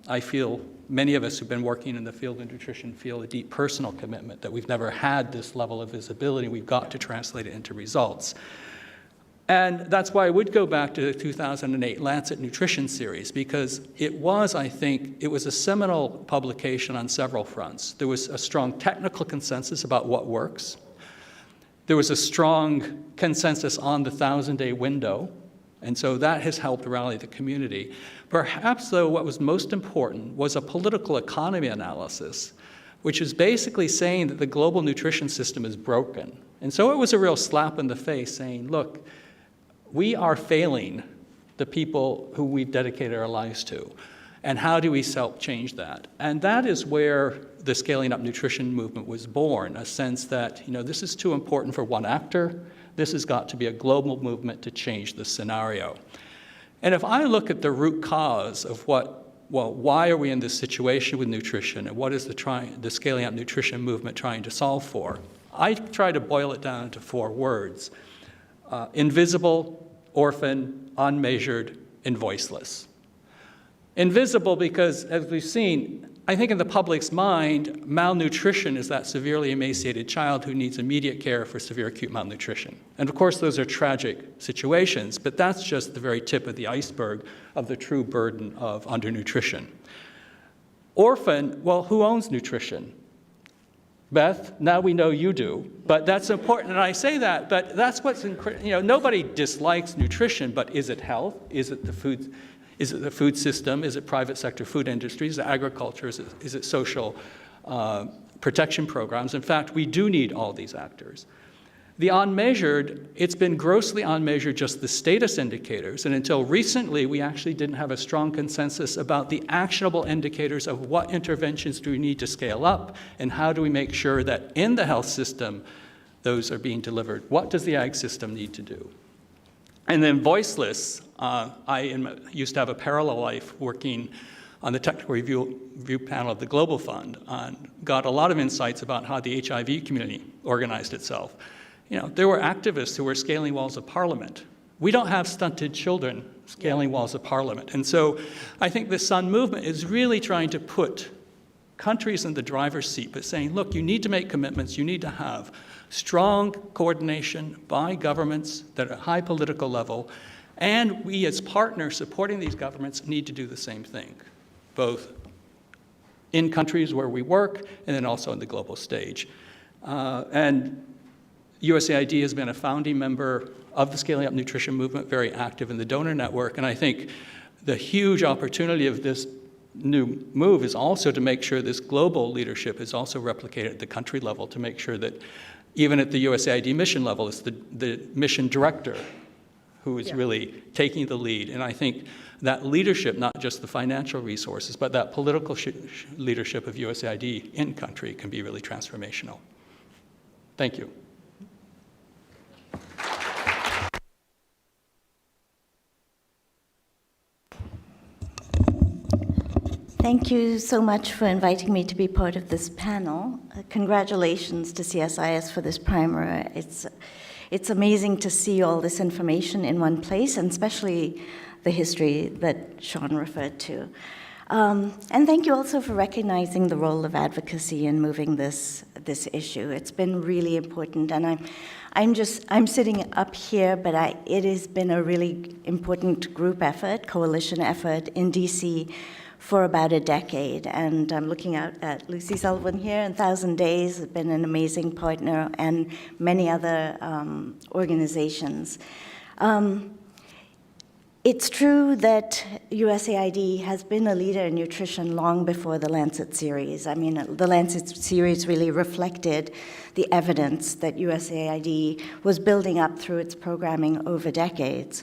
I feel many of us who've been working in the field of nutrition feel a deep personal commitment that we've never had this level of visibility. We've got to translate it into results. And that's why I would go back to the 2008 Lancet Nutrition Series, because it was, I think, it was a seminal publication on several fronts. There was a strong technical consensus about what works. There was a strong consensus on the 1,000-day window, and so that has helped rally the community. Perhaps, though, what was most important was a political economy analysis, which is basically saying that the global nutrition system is broken. And so it was a real slap in the face saying, look, we are failing the people who we've dedicated our lives to. And how do we help change that? And that is where the Scaling Up Nutrition movement was born, a sense that, this is too important for one actor. This has got to be a global movement to change the scenario. And if I look at the root cause of what well, why are we in this situation with nutrition, and what is the Scaling Up Nutrition movement trying to solve for? I try to boil it down to 4 words: invisible, orphan, unmeasured, and voiceless. Invisible because, as we've seen, I think in the public's mind, malnutrition is that severely emaciated child who needs immediate care for severe acute malnutrition. And of course, those are tragic situations, but that's just the very tip of the iceberg of the true burden of undernutrition. Orphan, well, who owns nutrition? Beth, now we know you do, but that's important, and I say that, but that's what's nobody dislikes nutrition, but is it health? Is it the food? Is it the food system? Is it private sector food industries? Is it agriculture? Is it social protection programs? In fact, we do need all these actors. The unmeasured, it's been grossly unmeasured, just the status indicators, and until recently, we actually didn't have a strong consensus about the actionable indicators of what interventions do we need to scale up, and how do we make sure that in the health system, those are being delivered. What does the ag system need to do? And then voiceless, I used to have a parallel life working on the technical review panel of the Global Fund, and got a lot of insights about how the HIV community organized itself. There were activists who were scaling walls of parliament. We don't have stunted children scaling walls of parliament. And so I think the Sun movement is really trying to put countries in the driver's seat, but saying, look, you need to make commitments, you need to have strong coordination by governments that are at high political level, and we as partners supporting these governments need to do the same thing, both in countries where we work and then also on the global stage. And USAID has been a founding member of the Scaling Up Nutrition movement, very active in the donor network, and I think the huge opportunity of this new move is also to make sure this global leadership is also replicated at the country level, to make sure that even at the USAID mission level, it's the mission director who is really taking the lead. And I think that leadership, not just the financial resources, but that political leadership of USAID in country can be really transformational. Thank you. Thank you so much for inviting me to be part of this panel. Congratulations to CSIS for this primer. It's amazing to see all this information in one place, and especially the history that Sean referred to. And thank you also for recognizing the role of advocacy in moving this issue. It's been really important, and I'm sitting up here, but it has been a really important group effort, coalition effort in DC for about a decade, and I'm looking out at Lucy Sullivan here, and 1,000 Days has been an amazing partner, and many other organizations. It's true that USAID has been a leader in nutrition long before the Lancet series. I mean, the Lancet series really reflected the evidence that USAID was building up through its programming over decades.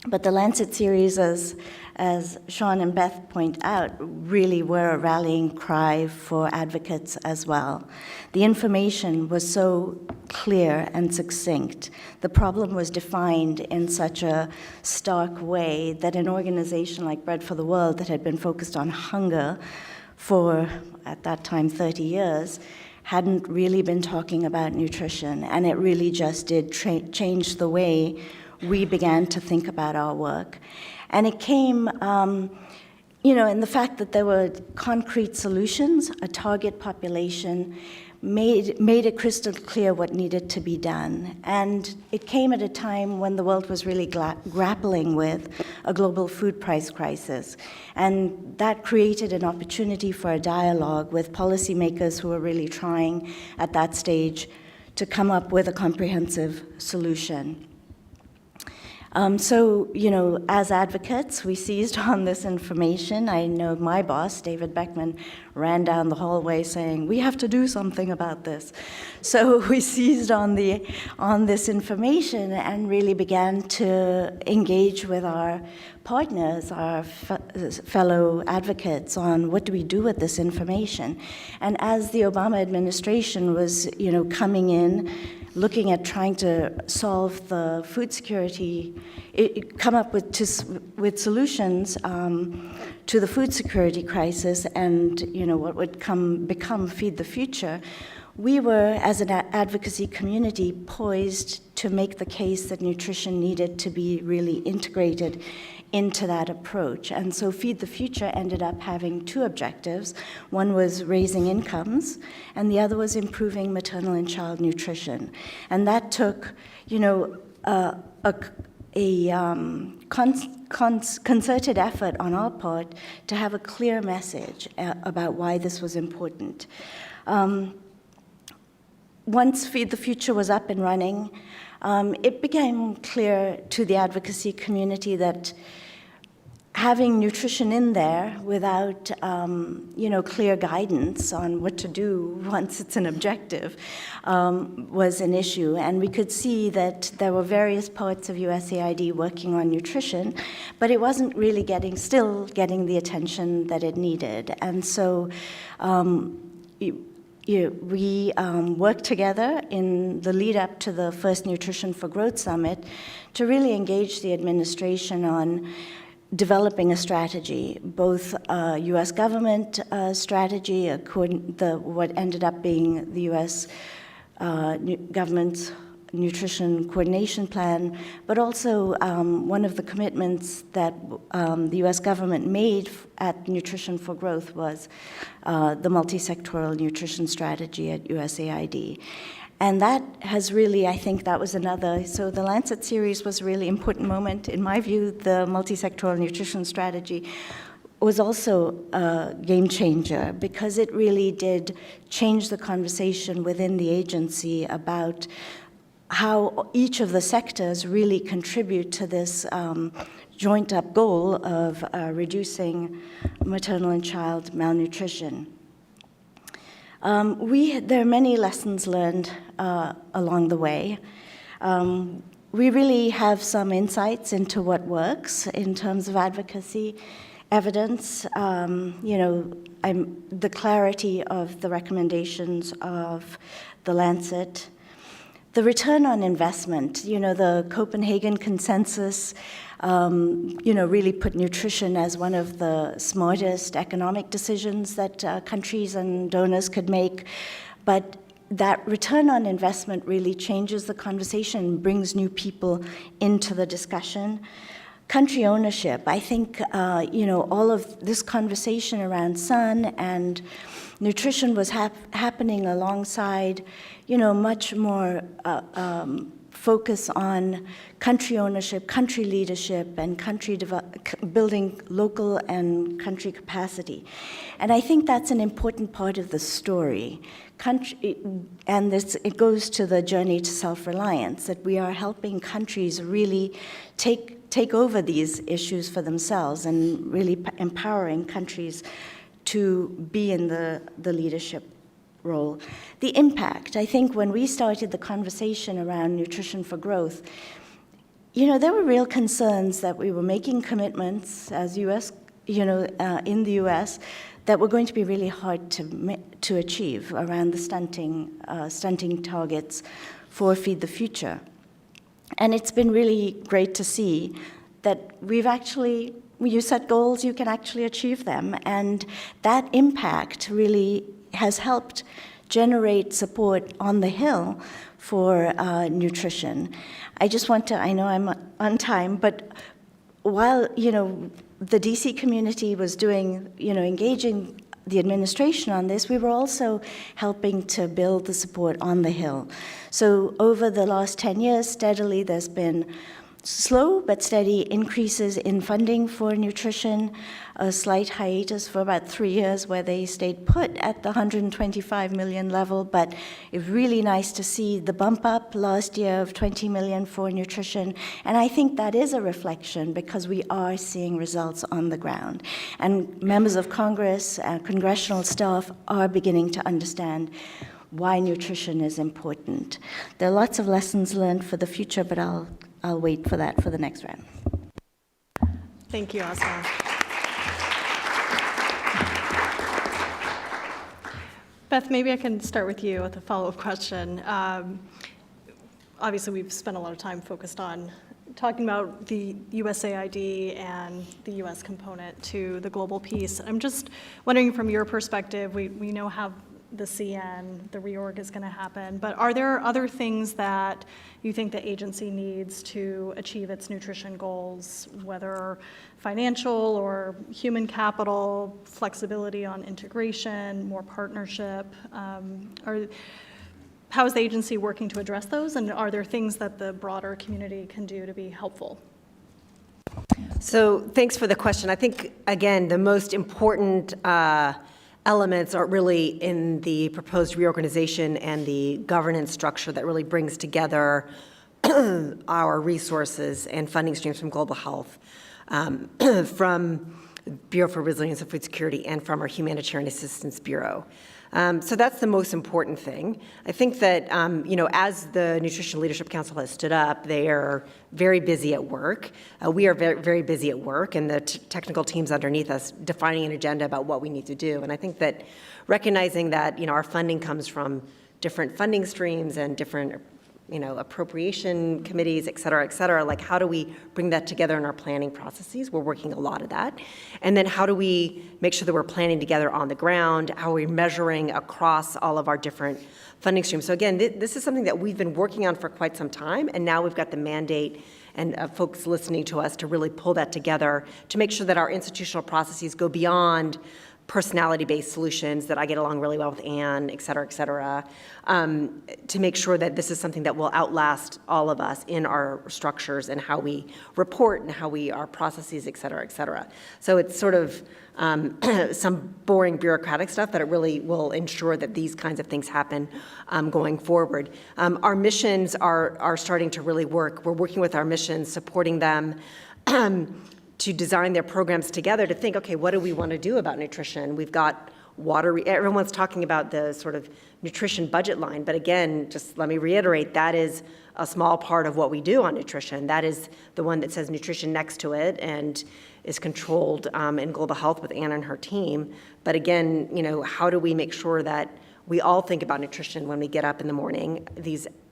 But the Lancet series, as Sean and Beth point out, really were a rallying cry for advocates as well. The information was so clear and succinct. The problem was defined in such a stark way that an organization like Bread for the World, that had been focused on hunger for, at that time, 30 years, hadn't really been talking about nutrition. And it really just did change the way we began to think about our work. And it came, in the fact that there were concrete solutions, a target population, made it crystal clear what needed to be done. And it came at a time when the world was really grappling with a global food price crisis. And that created an opportunity for a dialogue with policymakers who were really trying at that stage to come up with a comprehensive solution. As advocates, we seized on this information. I know my boss, David Beckman, ran down the hallway saying, we have to do something about this. So we seized on this information and really began to engage with our partners, our fellow advocates, on what do we do with this information. And as the Obama administration was, coming in, looking at trying to solve the food security come up with solutions to the food security crisis and what would become Feed the Future, we were, as an advocacy community, poised to make the case that nutrition needed to be really integrated into that approach. And so Feed the Future ended up having two objectives. One was raising incomes, and the other was improving maternal and child nutrition. And that took, concerted effort on our part to have a clear message about why this was important. Once Feed the Future was up and running, it became clear to the advocacy community that having nutrition in there without, clear guidance on what to do once it's an objective was an issue. And we could see that there were various parts of USAID working on nutrition, but it wasn't really still getting the attention that it needed. And so we worked together in the lead up to the first Nutrition for Growth Summit to really engage the administration on developing a strategy, both a U.S. government strategy, what ended up being the U.S. Government's nutrition coordination plan, but also one of the commitments that the U.S. government made at Nutrition for Growth was the multi-sectoral nutrition strategy at USAID. And that has really, I think that was another, so the Lancet series was a really important moment. In my view, the multi-sectoral nutrition strategy was also a game changer because it really did change the conversation within the agency about how each of the sectors really contribute to this joint-up goal of reducing maternal and child malnutrition. There are many lessons learned along the way. We really have some insights into what works in terms of advocacy evidence. The clarity of the recommendations of the Lancet. The return on investment, the Copenhagen consensus, really put nutrition as one of the smartest economic decisions that countries and donors could make. But that return on investment really changes the conversation, brings new people into the discussion. Country ownership, I think, all of this conversation around sun and nutrition was happening alongside, much more focus on country ownership, country leadership, and building local and country capacity. And I think that's an important part of the story. It goes to the journey to self-reliance, that we are helping countries really take over these issues for themselves and really empowering countries to be in the leadership role. The impact, I think when we started the conversation around Nutrition for Growth, there were real concerns that we were making commitments as U.S., in the U.S., that were going to be really hard to achieve around the stunting targets for Feed the Future. And it's been really great to see that you set goals, you can actually achieve them. And that impact really has helped generate support on the Hill for nutrition. I know I'm on time, but while, the DC community was engaging the administration on this, we were also helping to build the support on the Hill. So over the last 10 years, steadily, there's been slow but steady increases in funding for nutrition, a slight hiatus for about 3 years where they stayed put at the 125 million level, but it's really nice to see the bump up last year of 20 million for nutrition. And I think that is a reflection because we are seeing results on the ground. And members of Congress, congressional staff are beginning to understand why nutrition is important. There are lots of lessons learned for the future, but I'll wait for that for the next round. Thank you, Asma. Beth, maybe I can start with you with a follow-up question. Obviously, we've spent a lot of time focused on talking about the USAID and the US component to the global piece. I'm just wondering from your perspective, we know how the CN, the reorg is going to happen, but are there other things that you think the agency needs to achieve its nutrition goals, whether financial or human capital, flexibility on integration, more partnership? How is the agency working to address those, and are there things that the broader community can do to be helpful? So thanks for the question. I think, again, the most important elements are really in the proposed reorganization and the governance structure that really brings together our resources and funding streams from global health, from Bureau for Resilience and Food Security, and from our Humanitarian Assistance Bureau. So that's the most important thing. I think that, as the Nutrition Leadership Council has stood up, they are very busy at work. We are very, very busy at work, and the technical teams underneath us defining an agenda about what we need to do. And I think that recognizing that, our funding comes from different funding streams and different appropriation committees, et cetera, like how do we bring that together in our planning processes? We're working a lot of that. And then how do we make sure that we're planning together on the ground? How are we measuring across all of our different funding streams? So again, this is something that we've been working on for quite some time, and now we've got the mandate and folks listening to us to really pull that together to make sure that our institutional processes go beyond personality-based solutions that I get along really well with Anne, et cetera, to make sure that this is something that will outlast all of us in our structures and how we report and how our processes, et cetera. So it's sort of some boring bureaucratic stuff, but it really will ensure that these kinds of things happen going forward. Our missions are starting to really work. We're working with our missions, supporting them to design their programs together to think, okay, what do we want to do about nutrition? We've got water, everyone's talking about the sort of nutrition budget line, but again, just let me reiterate, that is a small part of what we do on nutrition. That is the one that says nutrition next to it and is controlled in global health with Anna and her team. But again, how do we make sure that we all think about nutrition when we get up in the morning?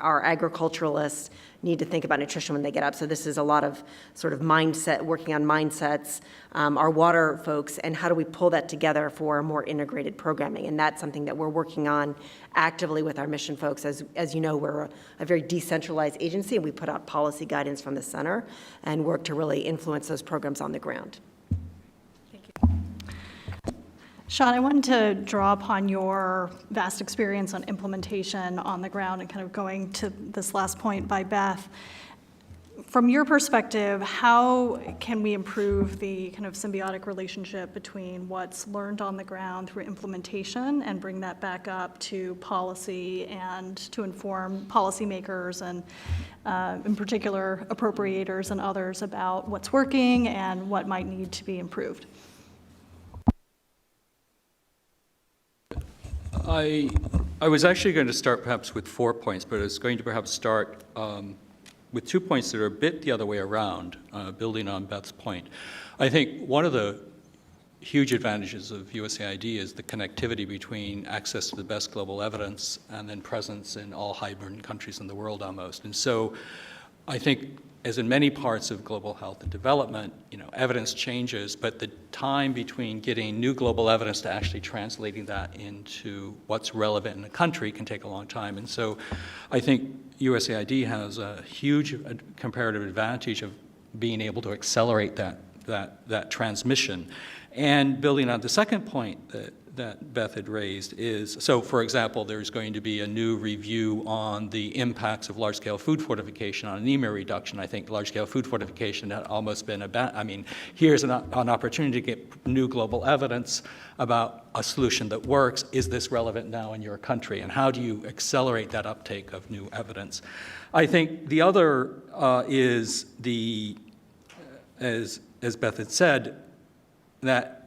Our agriculturalists need to think about nutrition when they get up. So this is a lot of sort of mindset, working on mindsets, our water folks, and how do we pull that together for more integrated programming? And that's something that we're working on actively with our mission folks. As you know, we're a very decentralized agency, and we put out policy guidance from the center and work to really influence those programs on the ground. Sean, I wanted to draw upon your vast experience on implementation on the ground and kind of going to this last point by Beth. From your perspective, how can we improve the kind of symbiotic relationship between what's learned on the ground through implementation and bring that back up to policy and to inform policymakers and in particular appropriators and others about what's working and what might need to be improved? I was actually going to start perhaps with 4 points, but I was going to perhaps start with 2 points that are a bit the other way around, building on Beth's point. I think one of the huge advantages of USAID is the connectivity between access to the best global evidence and then presence in all high-burden countries in the world almost. And so I think, as in many parts of global health and development, evidence changes, but the time between getting new global evidence to actually translating that into what's relevant in a country can take a long time. And so I think USAID has a huge comparative advantage of being able to accelerate that transmission. And building on the second point that Beth had raised is, so for example, there's going to be a new review on the impacts of large-scale food fortification on anemia reduction. I think large-scale food fortification had almost been here's an opportunity to get new global evidence about a solution that works. Is this relevant now in your country? And how do you accelerate that uptake of new evidence? I think the other is as Beth had said, that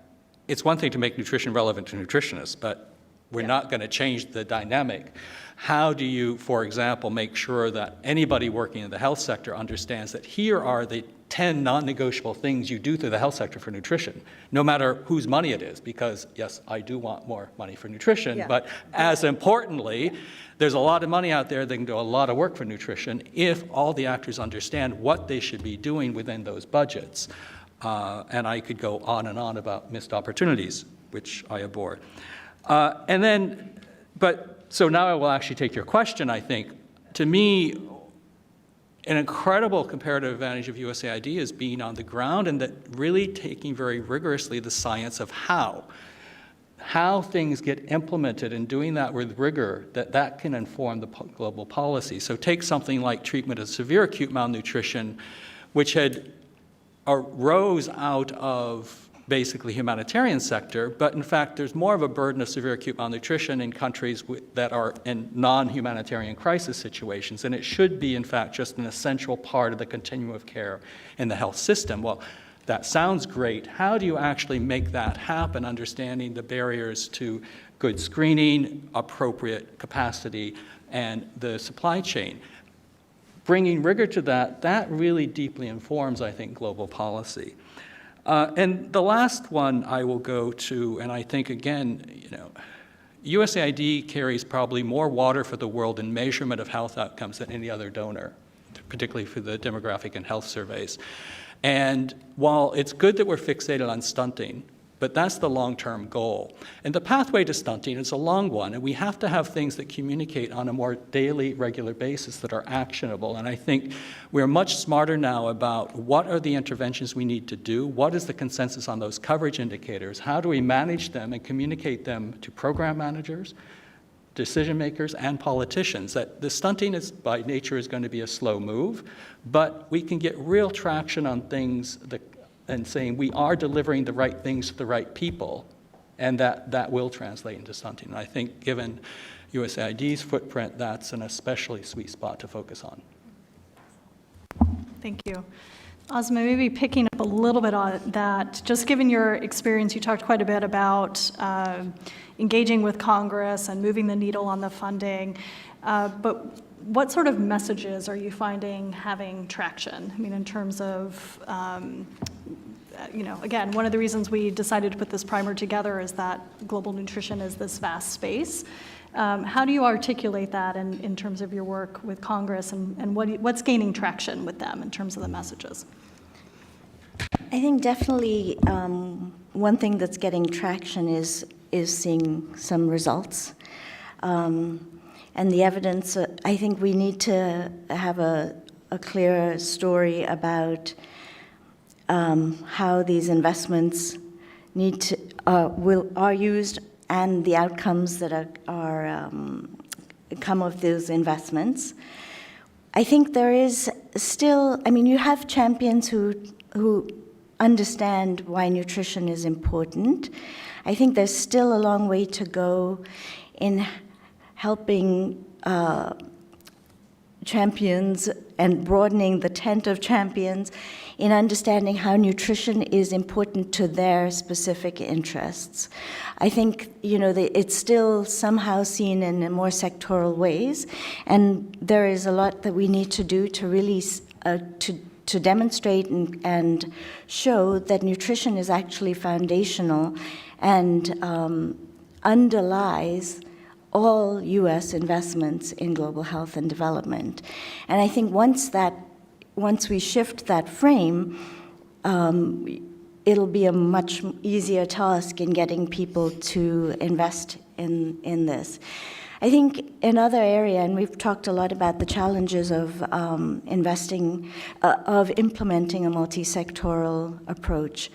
it's one thing to make nutrition relevant to nutritionists, but We're not going to change the dynamic. How do you, for example, make sure that anybody working in the health sector understands that here are the 10 non-negotiable things you do through the health sector for nutrition, no matter whose money it is, because yes, I do want more money for nutrition, but as importantly, there's a lot of money out there that can do a lot of work for nutrition if all the actors understand what they should be doing within those budgets. And I could go on and on about missed opportunities, which I abhor. So now I will actually take your question, I think. To me, an incredible comparative advantage of USAID is being on the ground and that really taking very rigorously the science of how things get implemented and doing that with rigor, that can inform the global policy. So take something like treatment of severe acute malnutrition, which had arose out of basically humanitarian sector, but in fact there's more of a burden of severe acute malnutrition in countries that are in non-humanitarian crisis situations, and it should be in fact just an essential part of the continuum of care in the health system. Well, that sounds great. How do you actually make that happen, understanding the barriers to good screening, appropriate capacity, and the supply chain? Bringing rigor to that really deeply informs, I think, global policy. And the last one I will go to, and I think, again, USAID carries probably more water for the world in measurement of health outcomes than any other donor, particularly for the demographic and health surveys. And while it's good that we're fixated on stunting, but that's the long-term goal. And the pathway to stunting is a long one, and we have to have things that communicate on a more daily, regular basis that are actionable. And I think we're much smarter now about what are the interventions we need to do, what is the consensus on those coverage indicators, how do we manage them and communicate them to program managers, decision makers, and politicians. That the stunting is, by nature, is going to be a slow move, but we can get real traction on things and saying we are delivering the right things to the right people, and that will translate into stunting. And I think given USAID's footprint, that's an especially sweet spot to focus on. Thank you. Asma, maybe picking up a little bit on that, just given your experience, you talked quite a bit about engaging with Congress and moving the needle on the funding, but what sort of messages are you finding having traction? I mean, in terms of, again, one of the reasons we decided to put this primer together is that global nutrition is this vast space. How do you articulate that in terms of your work with Congress, and what's gaining traction with them in terms of the messages? I think definitely one thing that's getting traction is seeing some results. And the evidence, I think we need to have a clearer story about how these investments are used and the outcomes that come of those investments. I think there is still, you have champions who understand why nutrition is important. I think there's still a long way to go in helping champions and broadening the tent of champions in understanding how nutrition is important to their specific interests. I think, it's still somehow seen in more sectoral ways, and there is a lot that we need to do to really to demonstrate and show that nutrition is actually foundational and underlies all U.S. investments in global health and development. And I think once we shift that frame, it'll be a much easier task in getting people to invest in this. I think another area, and we've talked a lot about the challenges of implementing a multi-sectoral approach.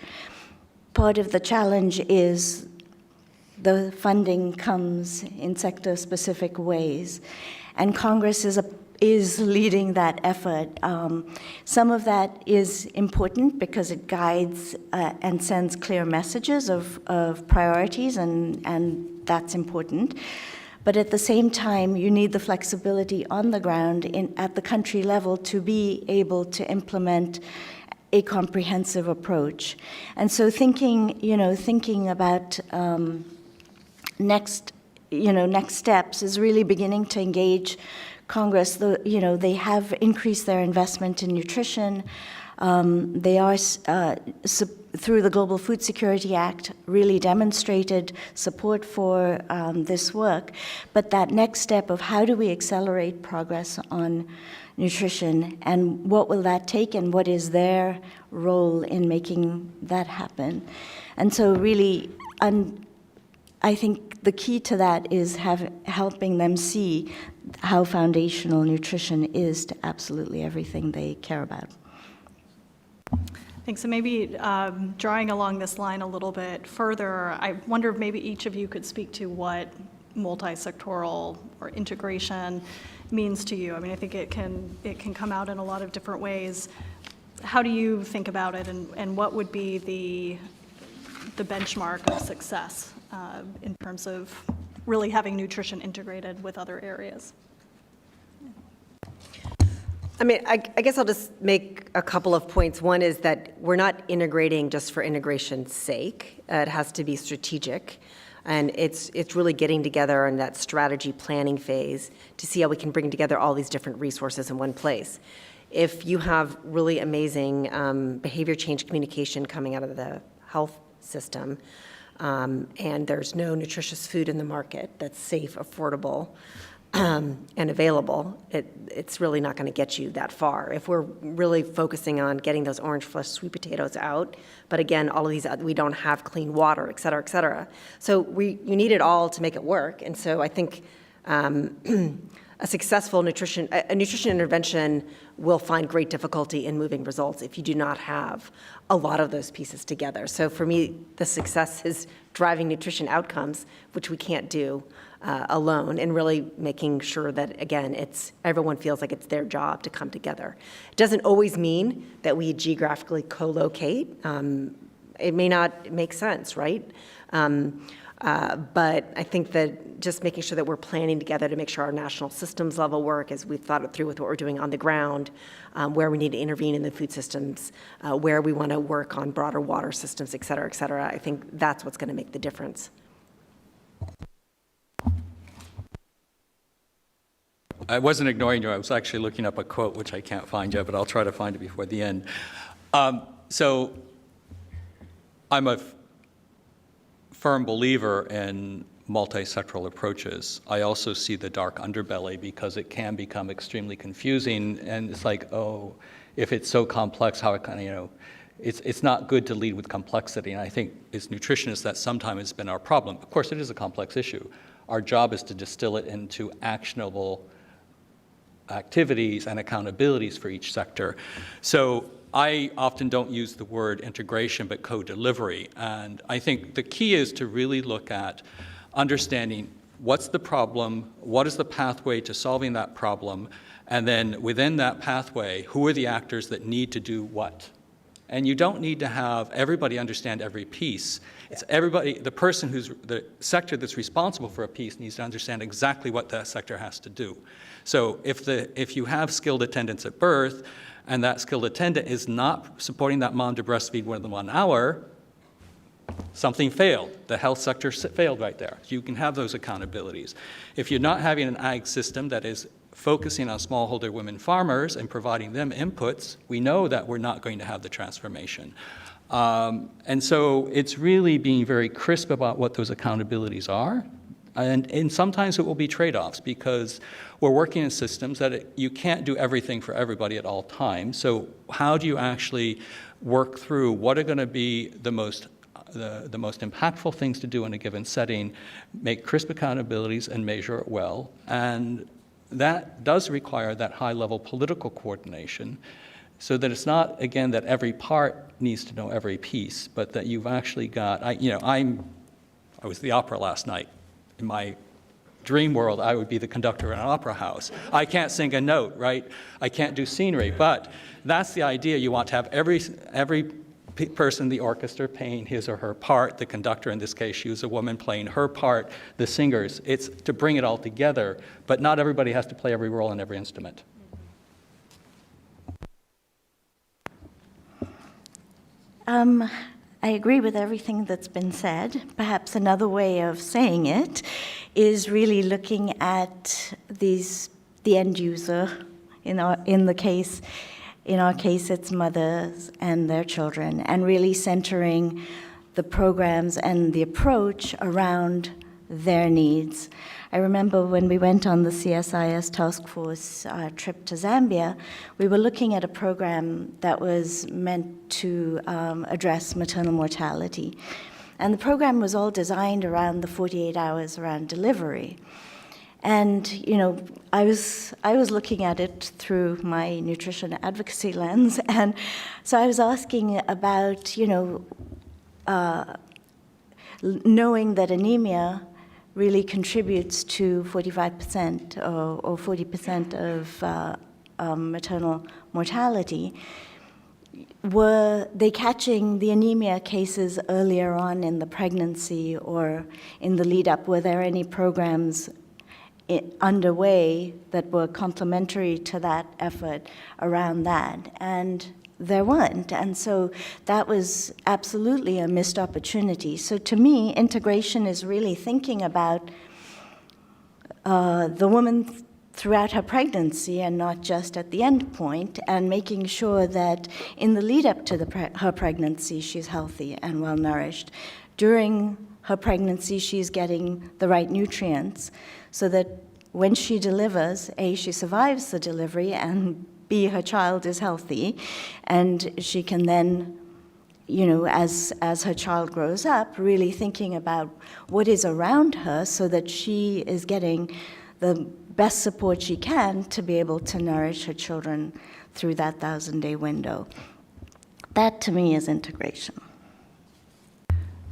Part of the challenge is the funding comes in sector-specific ways, and Congress is leading that effort. Some of that is important because it guides and sends clear messages of priorities, and that's important. But at the same time, you need the flexibility on the ground at the country level to be able to implement a comprehensive approach. And so thinking about next next steps is really beginning to engage Congress. They have increased their investment in nutrition. They are, through the Global Food Security Act, really demonstrated support for this work. But that next step of how do we accelerate progress on nutrition, and what will that take, and what is their role in making that happen? And so really, I think the key to that is helping them see how foundational nutrition is to absolutely everything they care about. Thanks. So maybe drawing along this line a little bit further, I wonder if maybe each of you could speak to what multi-sectoral or integration means to you. I mean, I think it can come out in a lot of different ways. How do you think about it, and what would be the benchmark of success in terms of really having nutrition integrated with other areas? I mean, I guess I'll just make a couple of points. One is that we're not integrating just for integration's sake. It has to be strategic. And it's really getting together in that strategy planning phase to see how we can bring together all these different resources in one place. If you have really amazing behavior change communication coming out of the health system, and there's no nutritious food in the market that's safe, affordable, and available, it's really not going to get you that far. If we're really focusing on getting those orange flesh sweet potatoes out, but again, all of these, we don't have clean water, et cetera, et cetera. So you need it all to make it work. And so I think a successful nutrition intervention will find great difficulty in moving results if you do not have a lot of those pieces together. So for me, the success is driving nutrition outcomes, which we can't do alone, and really making sure that, again, everyone feels like it's their job to come together. It doesn't always mean that we geographically co-locate. It may not make sense, right? But I think that just making sure that we're planning together to make sure our national systems level work as we've thought it through with what we're doing on the ground, where we need to intervene in the food systems, where we want to work on broader water systems, et cetera, I think that's what's going to make the difference. I wasn't ignoring you. I was actually looking up a quote, which I can't find yet, but I'll try to find it before the end. So I'm a firm believer in multi-sectoral approaches. I also see the dark underbelly because it can become extremely confusing, and it's like, oh, if it's so complex, how it kind of, it's not good to lead with complexity, and I think as nutritionists that sometimes has been our problem. Of course, it is a complex issue. Our job is to distill it into actionable activities and accountabilities for each sector. So I often don't use the word integration, but co-delivery. And I think the key is to really look at understanding what's the problem, what is the pathway to solving that problem, and then within that pathway, who are the actors that need to do what? And you don't need to have everybody understand every piece. It's everybody, the sector that's responsible for a piece needs to understand exactly what that sector has to do. So if you have skilled attendants at birth, and that skilled attendant is not supporting that mom to breastfeed more than 1 hour, something failed. The health sector failed right there. You can have those accountabilities. If you're not having an ag system that is focusing on smallholder women farmers and providing them inputs, we know that we're not going to have the transformation. And so it's really being very crisp about what those accountabilities are. And sometimes it will be trade-offs because we're working in systems that you can't do everything for everybody at all times. So how do you actually work through what are going to be the most impactful things to do in a given setting, make crisp accountabilities and measure it well. And that does require that high-level political coordination so that it's not, again, that every part needs to know every piece, but that you've actually got, I was at the opera last night. In my dream world, I would be the conductor in an opera house. I can't sing a note, right? I can't do scenery, but that's the idea. You want to have every person in the orchestra playing his or her part, the conductor, in this case, she was a woman playing her part, the singers. It's to bring it all together, but not everybody has to play every role in every instrument. I agree with everything that's been said. Perhaps another way of saying it is really looking at the end user. In our case, it's mothers and their children, and really centering the programs and the approach around their needs. I remember when we went on the CSIS task force trip to Zambia, we were looking at a program that was meant to address maternal mortality. And the program was all designed around the 48 hours around delivery. And, you know, I was looking at it through my nutrition advocacy lens, and so I was asking about, you know, knowing that anemia really contributes to 45% or 40% of maternal mortality. Were they catching the anemia cases earlier on in the pregnancy or in the lead up? Were there any programs underway that were complementary to that effort around that? And there weren't, and so that was absolutely a missed opportunity. So to me, integration is really thinking about the woman throughout her pregnancy and not just at the end point, and making sure that in the lead up to her pregnancy, she's healthy and well nourished. During her pregnancy, she's getting the right nutrients so that when she delivers, A, she survives the delivery, and B, her child is healthy, and she can then, you know, as her child grows up, really thinking about what is around her so that she is getting the best support she can to be able to nourish her children through that 1,000-day window. That, to me, is integration.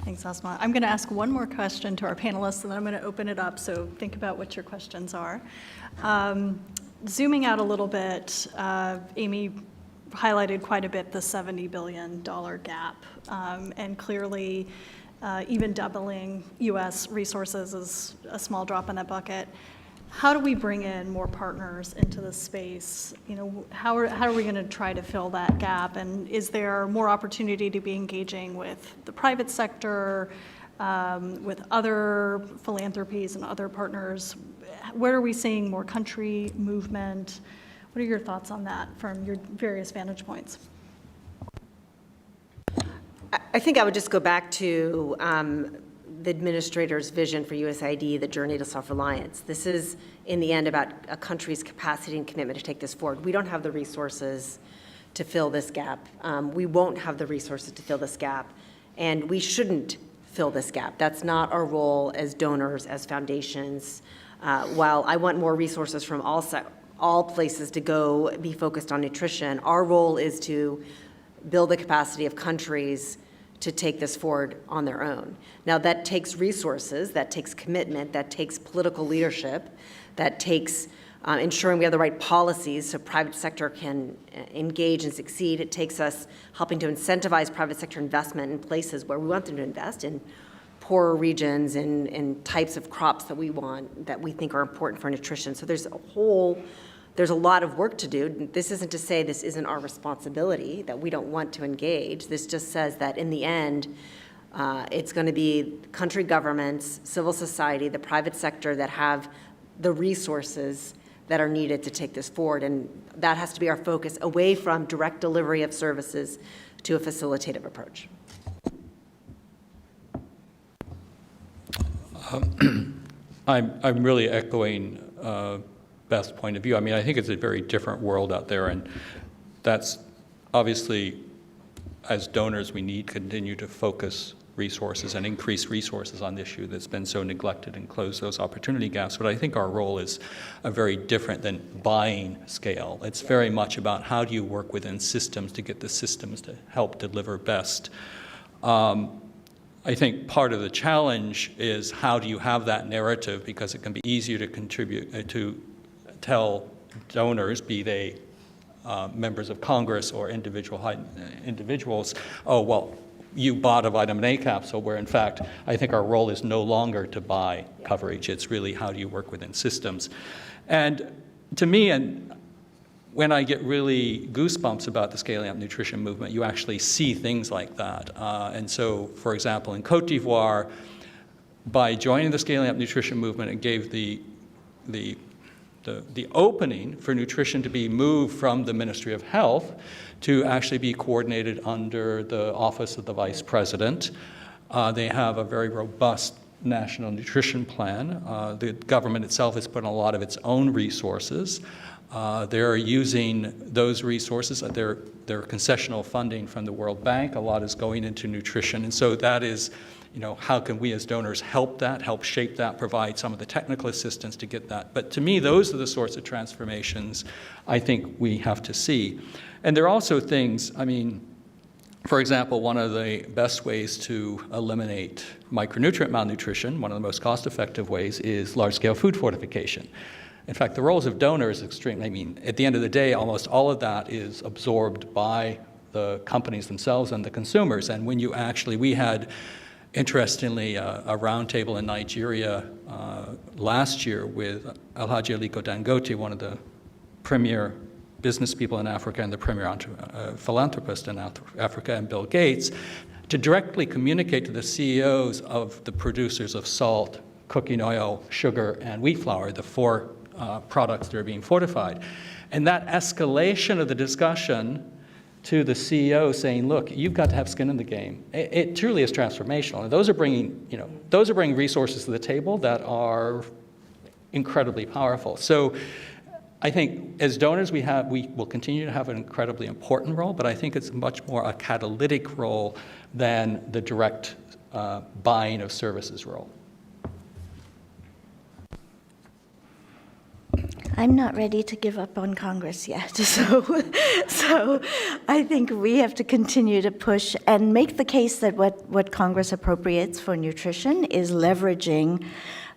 Thanks, Asma. I'm going to ask one more question to our panelists, and then I'm going to open it up, so think about what your questions are. Zooming out a little bit, Amy highlighted quite a bit the $70 billion gap, and clearly even doubling U.S. resources is a small drop in that bucket. How do we bring in more partners into the space? You know, how are we going to try to fill that gap? And is there more opportunity to be engaging with the private sector, with other philanthropies and other partners? Where are we seeing more country movement? What are your thoughts on that from your various vantage points? I think I would just go back to the administrator's vision for USAID, the journey to self-reliance. This is, in the end, about a country's capacity and commitment to take this forward. We don't have the resources to fill this gap. We won't have the resources to fill this gap, and we shouldn't fill this gap. That's not our role as donors, as foundations. While I want more resources from all places to go be focused on nutrition, our role is to build the capacity of countries to take this forward on their own. Now, that takes resources, that takes commitment, that takes political leadership, that takes ensuring we have the right policies so private sector can engage and succeed. It takes us helping to incentivize private sector investment in places where we want them to invest, in poorer regions, in types of crops that we want, that we think are important for nutrition. So there's a lot of work to do. This isn't to say this isn't our responsibility, that we don't want to engage. This just says that in the end, it's going to be country governments, civil society, the private sector that have the resources that are needed to take this forward. And that has to be our focus, away from direct delivery of services to a facilitative approach. I'm really echoing Beth's point of view. I mean, I think it's a very different world out there, and that's obviously, as donors, we need to continue to focus resources and increase resources on the issue that's been so neglected and close those opportunity gaps. But I think our role is very different than buying scale. It's very much about how do you work within systems to get the systems to help deliver best. I think part of the challenge is how do you have that narrative, because it can be easier to contribute to tell donors, be they members of Congress or individuals, oh, well, you bought a vitamin A capsule, where in fact, I think our role is no longer to buy coverage. It's really how do you work within systems. And to me, and when I get really goosebumps about the scaling up nutrition movement, you actually see things like that. And so, for example, in Cote d'Ivoire, by joining the Scaling Up Nutrition movement, it gave the opening for nutrition to be moved from the Ministry of Health to actually be coordinated under the Office of the Vice President. They have a very robust national nutrition plan. The government itself has put in a lot of its own resources. They're using those resources, their concessional funding from the World Bank. A lot is going into nutrition, and so that is, how can we as donors help that, help shape that, provide some of the technical assistance to get that. But to me, those are the sorts of transformations I think we have to see. And there are also things, for example, one of the best ways to eliminate micronutrient malnutrition, one of the most cost-effective ways, is large-scale food fortification. In fact, the roles of donors is extreme. At the end of the day, almost all of that is absorbed by the companies themselves and the consumers. And when we had, interestingly, a roundtable in Nigeria last year with Alhaji Aliko Dangote, one of the premier business people in Africa and the premier philanthropist in Africa, and Bill Gates, to directly communicate to the CEOs of the producers of salt, cooking oil, sugar, and wheat flour, the four products that are being fortified. And that escalation of the discussion to the CEO saying, look, you've got to have skin in the game. It truly is transformational. And those are bringing resources to the table that are incredibly powerful. So I think as donors, we will continue to have an incredibly important role, but I think it's much more a catalytic role than the direct buying of services role. I'm not ready to give up on Congress yet, so I think we have to continue to push and make the case that what Congress appropriates for nutrition is leveraging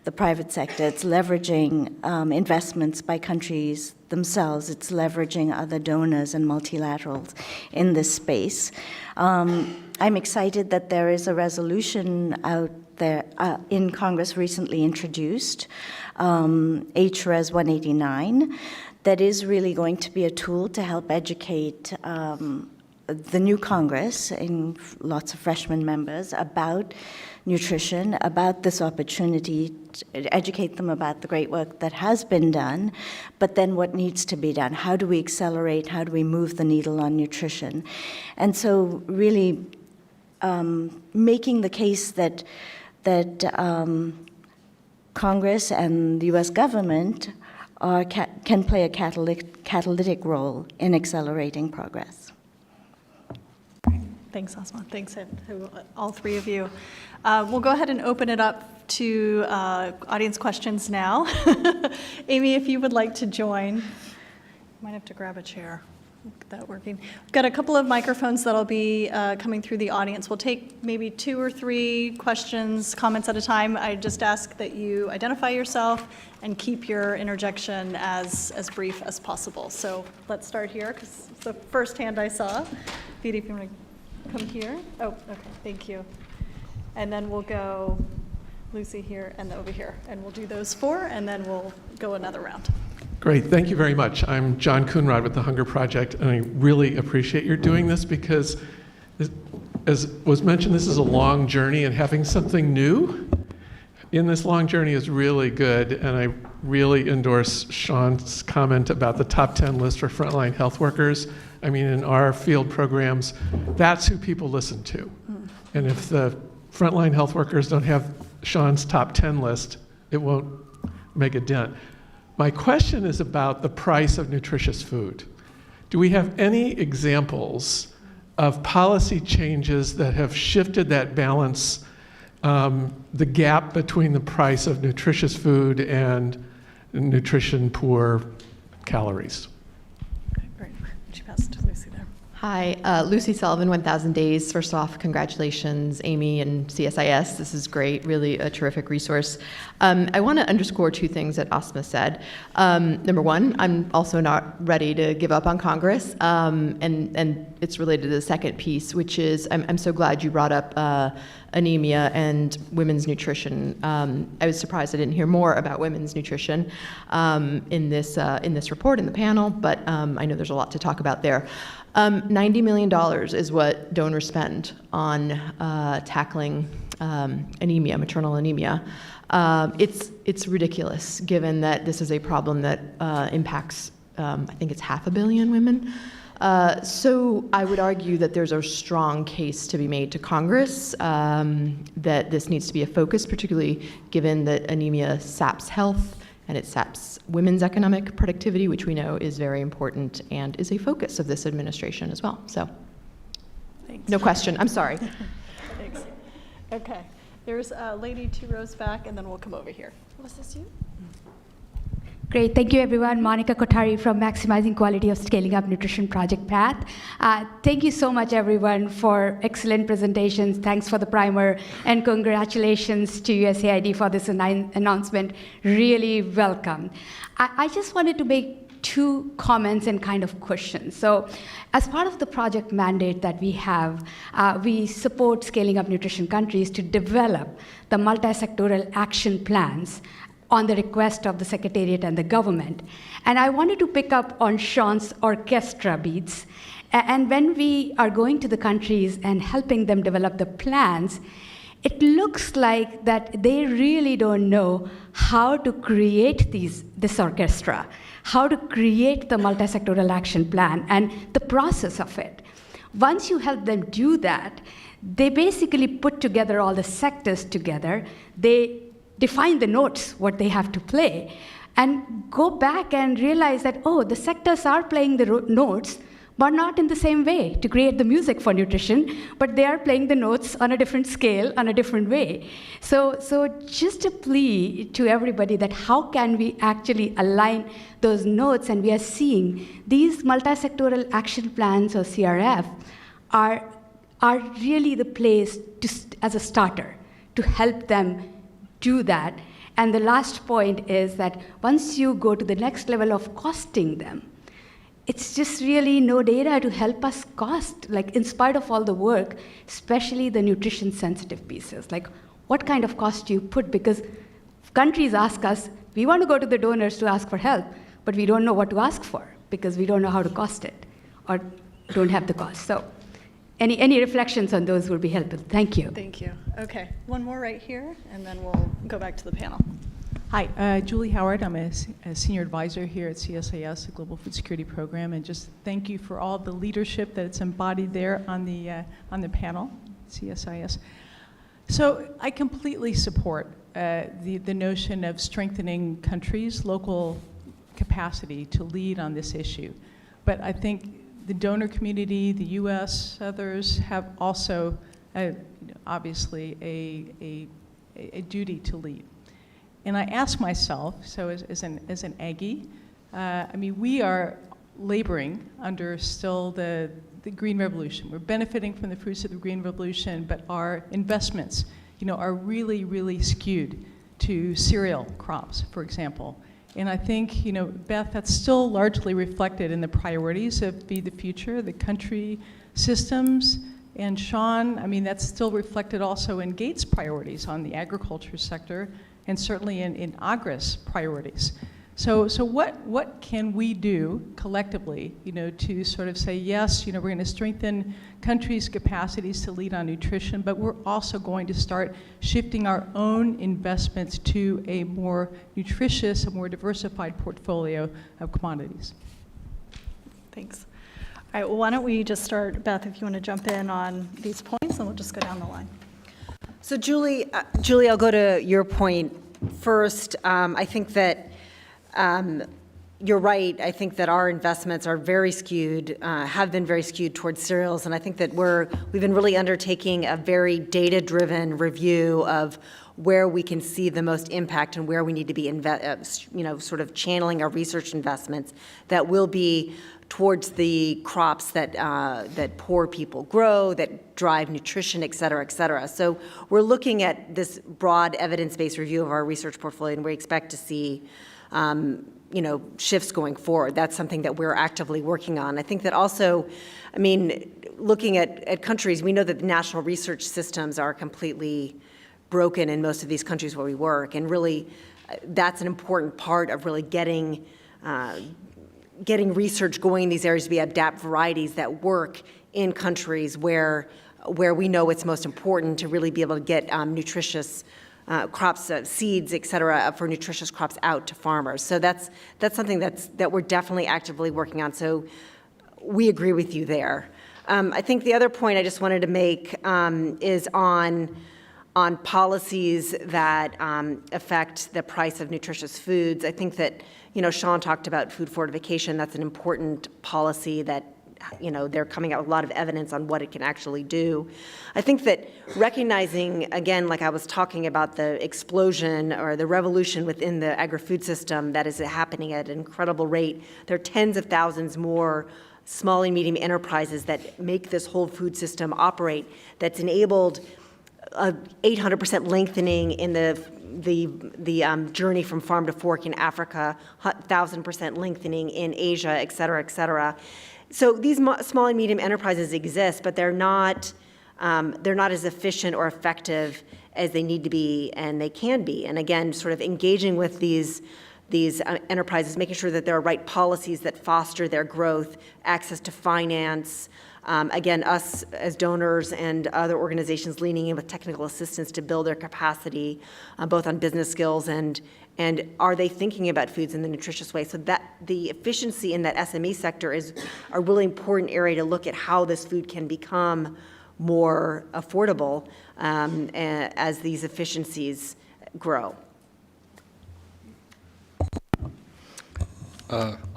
the private sector. It's leveraging investments by countries themselves. It's leveraging other donors and multilaterals in this space. I'm excited that there is a resolution out there in Congress recently introduced, HRES 189, that is really going to be a tool to help educate the new Congress and lots of freshman members about nutrition, about this opportunity, to educate them about the great work that has been done, but then what needs to be done. How do we accelerate? How do we move the needle on nutrition? And so really making the case that Congress and the U.S. government can play a catalytic role in accelerating progress. Thanks, Asma. Thanks to all three of you. We'll go ahead and open it up to audience questions now. Amy, if you would like to join. Might have to grab a chair. Get that working. We've got a couple of microphones that'll be coming through the audience. We'll take maybe 2 or 3 questions, comments at a time. I just ask that you identify yourself and keep your interjection as brief as possible. So let's start here, because it's the first hand I saw. Vidi, if you want to come here. Oh, okay, thank you. And then we'll go Lucy here and over here. And we'll do those 4, and then we'll go another round. Great, thank you very much. I'm John Coonrod with the Hunger Project, and I really appreciate your doing this because, as was mentioned, this is a long journey, and having something new in this long journey is really good, and I really endorse Sean's comment about the top 10 list for frontline health workers. I mean, in our field programs, that's who people listen to. And if the frontline health workers don't have Sean's top 10 list, it won't make a dent. My question is about the price of nutritious food. Do we have any examples of policy changes that have shifted that balance, the gap between the price of nutritious food and nutrition poor calories? Okay, great. Would you pass it to Lucy there? Hi, Lucy Sullivan, 1000 Days. First off, congratulations, Amy and CSIS. This is great, really a terrific resource. I want to underscore 2 things that Asma said. Number 1, I'm also not ready to give up on Congress, and it's related to the second piece, which is I'm so glad you brought up anemia and women's nutrition. I was surprised I didn't hear more about women's nutrition in this report, in the panel, but I know there's a lot to talk about there. $90 million is what donors spend on tackling anemia, maternal anemia. It's ridiculous, given that this is a problem that impacts, I think it's 500 million women. So I would argue that there's a strong case to be made to Congress that this needs to be a focus, particularly given that anemia saps health and it saps women's economic productivity, which we know is very important and is a focus of this administration as well. So, Thanks. No question. I'm sorry. Thanks. Okay. There's a lady 2 rows back, and then we'll come over here. Was this you? Great, thank you everyone. Monica Kothari from Maximizing Quality of Scaling Up Nutrition Project PATH. Thank you so much everyone for excellent presentations. Thanks for the primer and congratulations to USAID for this announcement. Really welcome. I just wanted to make 2 comments and kind of questions. So as part of the project mandate that we have, we support scaling up nutrition countries to develop the multi-sectoral action plans on the request of the Secretariat and the government. And I wanted to pick up on Sean's orchestra beats. And when we are going to the countries and helping them develop the plans, it looks like that they really don't know how to create this orchestra, how to create the multi-sectoral action plan and the process of it. Once you help them do that, they basically put together all the sectors together. They define the notes, what they have to play, and go back and realize that, oh, the sectors are playing the notes, but not in the same way to create the music for nutrition, but they are playing the notes on a different scale, on a different way. So just a plea to everybody that how can we actually align those notes, and we are seeing these multi-sectoral action plans, or CRF, are really the place as a starter to help them do that. And the last point is that once you go to the next level of costing them, it's just really no data to help us cost, like in spite of all the work, especially the nutrition sensitive pieces. Like what kind of cost do you put? Because countries ask us, we want to go to the donors to ask for help, but we don't know what to ask for because we don't know how to cost it or don't have the cost. So any reflections on those would be helpful. Thank you. Thank you. Okay, one more right here, and then we'll go back to the panel. Hi, Julie Howard. I'm a senior advisor here at CSIS, the Global Food Security Program, and just thank you for all the leadership that's embodied there on the panel, CSIS. So I completely support the notion of strengthening countries' local capacity to lead on this issue, but I think the donor community, the U.S., others have also obviously a duty to lead. And I ask myself, so as an Aggie, I mean, we are laboring under still the Green Revolution. We're benefiting from the fruits of the Green Revolution, but our investments, are really, really skewed to cereal crops, for example. And I think, Beth, that's still largely reflected in the priorities of Feed the Future, the country systems. And Sean, I mean, that's still reflected also in Gates' priorities on the agriculture sector, and certainly in AGRA's priorities. So what can we do collectively, to sort of say, yes, we're going to strengthen countries' capacities to lead on nutrition, but we're also going to start shifting our own investments to a more nutritious, a more diversified portfolio of commodities. Thanks. All right, well, why don't we just start, Beth, if you want to jump in on these points, and we'll just go down the line. So Julie, I'll go to your point first. I think that you're right. I think that our investments are very skewed, have been very skewed towards cereals, and I think that we've been really undertaking a very data-driven review of where we can see the most impact and where we need to be, sort of channeling our research investments that will be towards the crops that poor people grow, that drive nutrition, et cetera, et cetera. So we're looking at this broad evidence-based review of our research portfolio, and we expect to see shifts going forward. That's something that we're actively working on. I think that also, I mean, looking at countries, we know that the national research systems are completely broken in most of these countries where we work, and really that's an important part of really getting research going in these areas to be adapt varieties that work in countries where where we know it's most important to really be able to get nutritious crops, seeds, et cetera, for nutritious crops out to farmers. So that's something that we're definitely actively working on. So we agree with you there. I think the other point I just wanted to make is on policies that affect the price of nutritious foods. I think that, Sean talked about food fortification. That's an important policy that, they're coming out with a lot of evidence on what it can actually do. I think that recognizing, again, like I was talking about the explosion or the revolution within the agri-food system that is happening at an incredible rate, there are tens of thousands more small and medium enterprises that make this whole food system operate, that's enabled 800% lengthening in the journey from farm to fork in Africa, 1,000% lengthening in Asia, et cetera, et cetera. So these small and medium enterprises exist, but they're not as efficient or effective as they need to be and they can be. And again, sort of engaging with these enterprises, making sure that there are right policies that foster their growth, access to finance, again, us as donors and other organizations leaning in with technical assistance to build their capacity, both on business skills and are they thinking about foods in the nutritious way? So that the efficiency in that SME sector is a really important area to look at how this food can become more affordable as these efficiencies grow.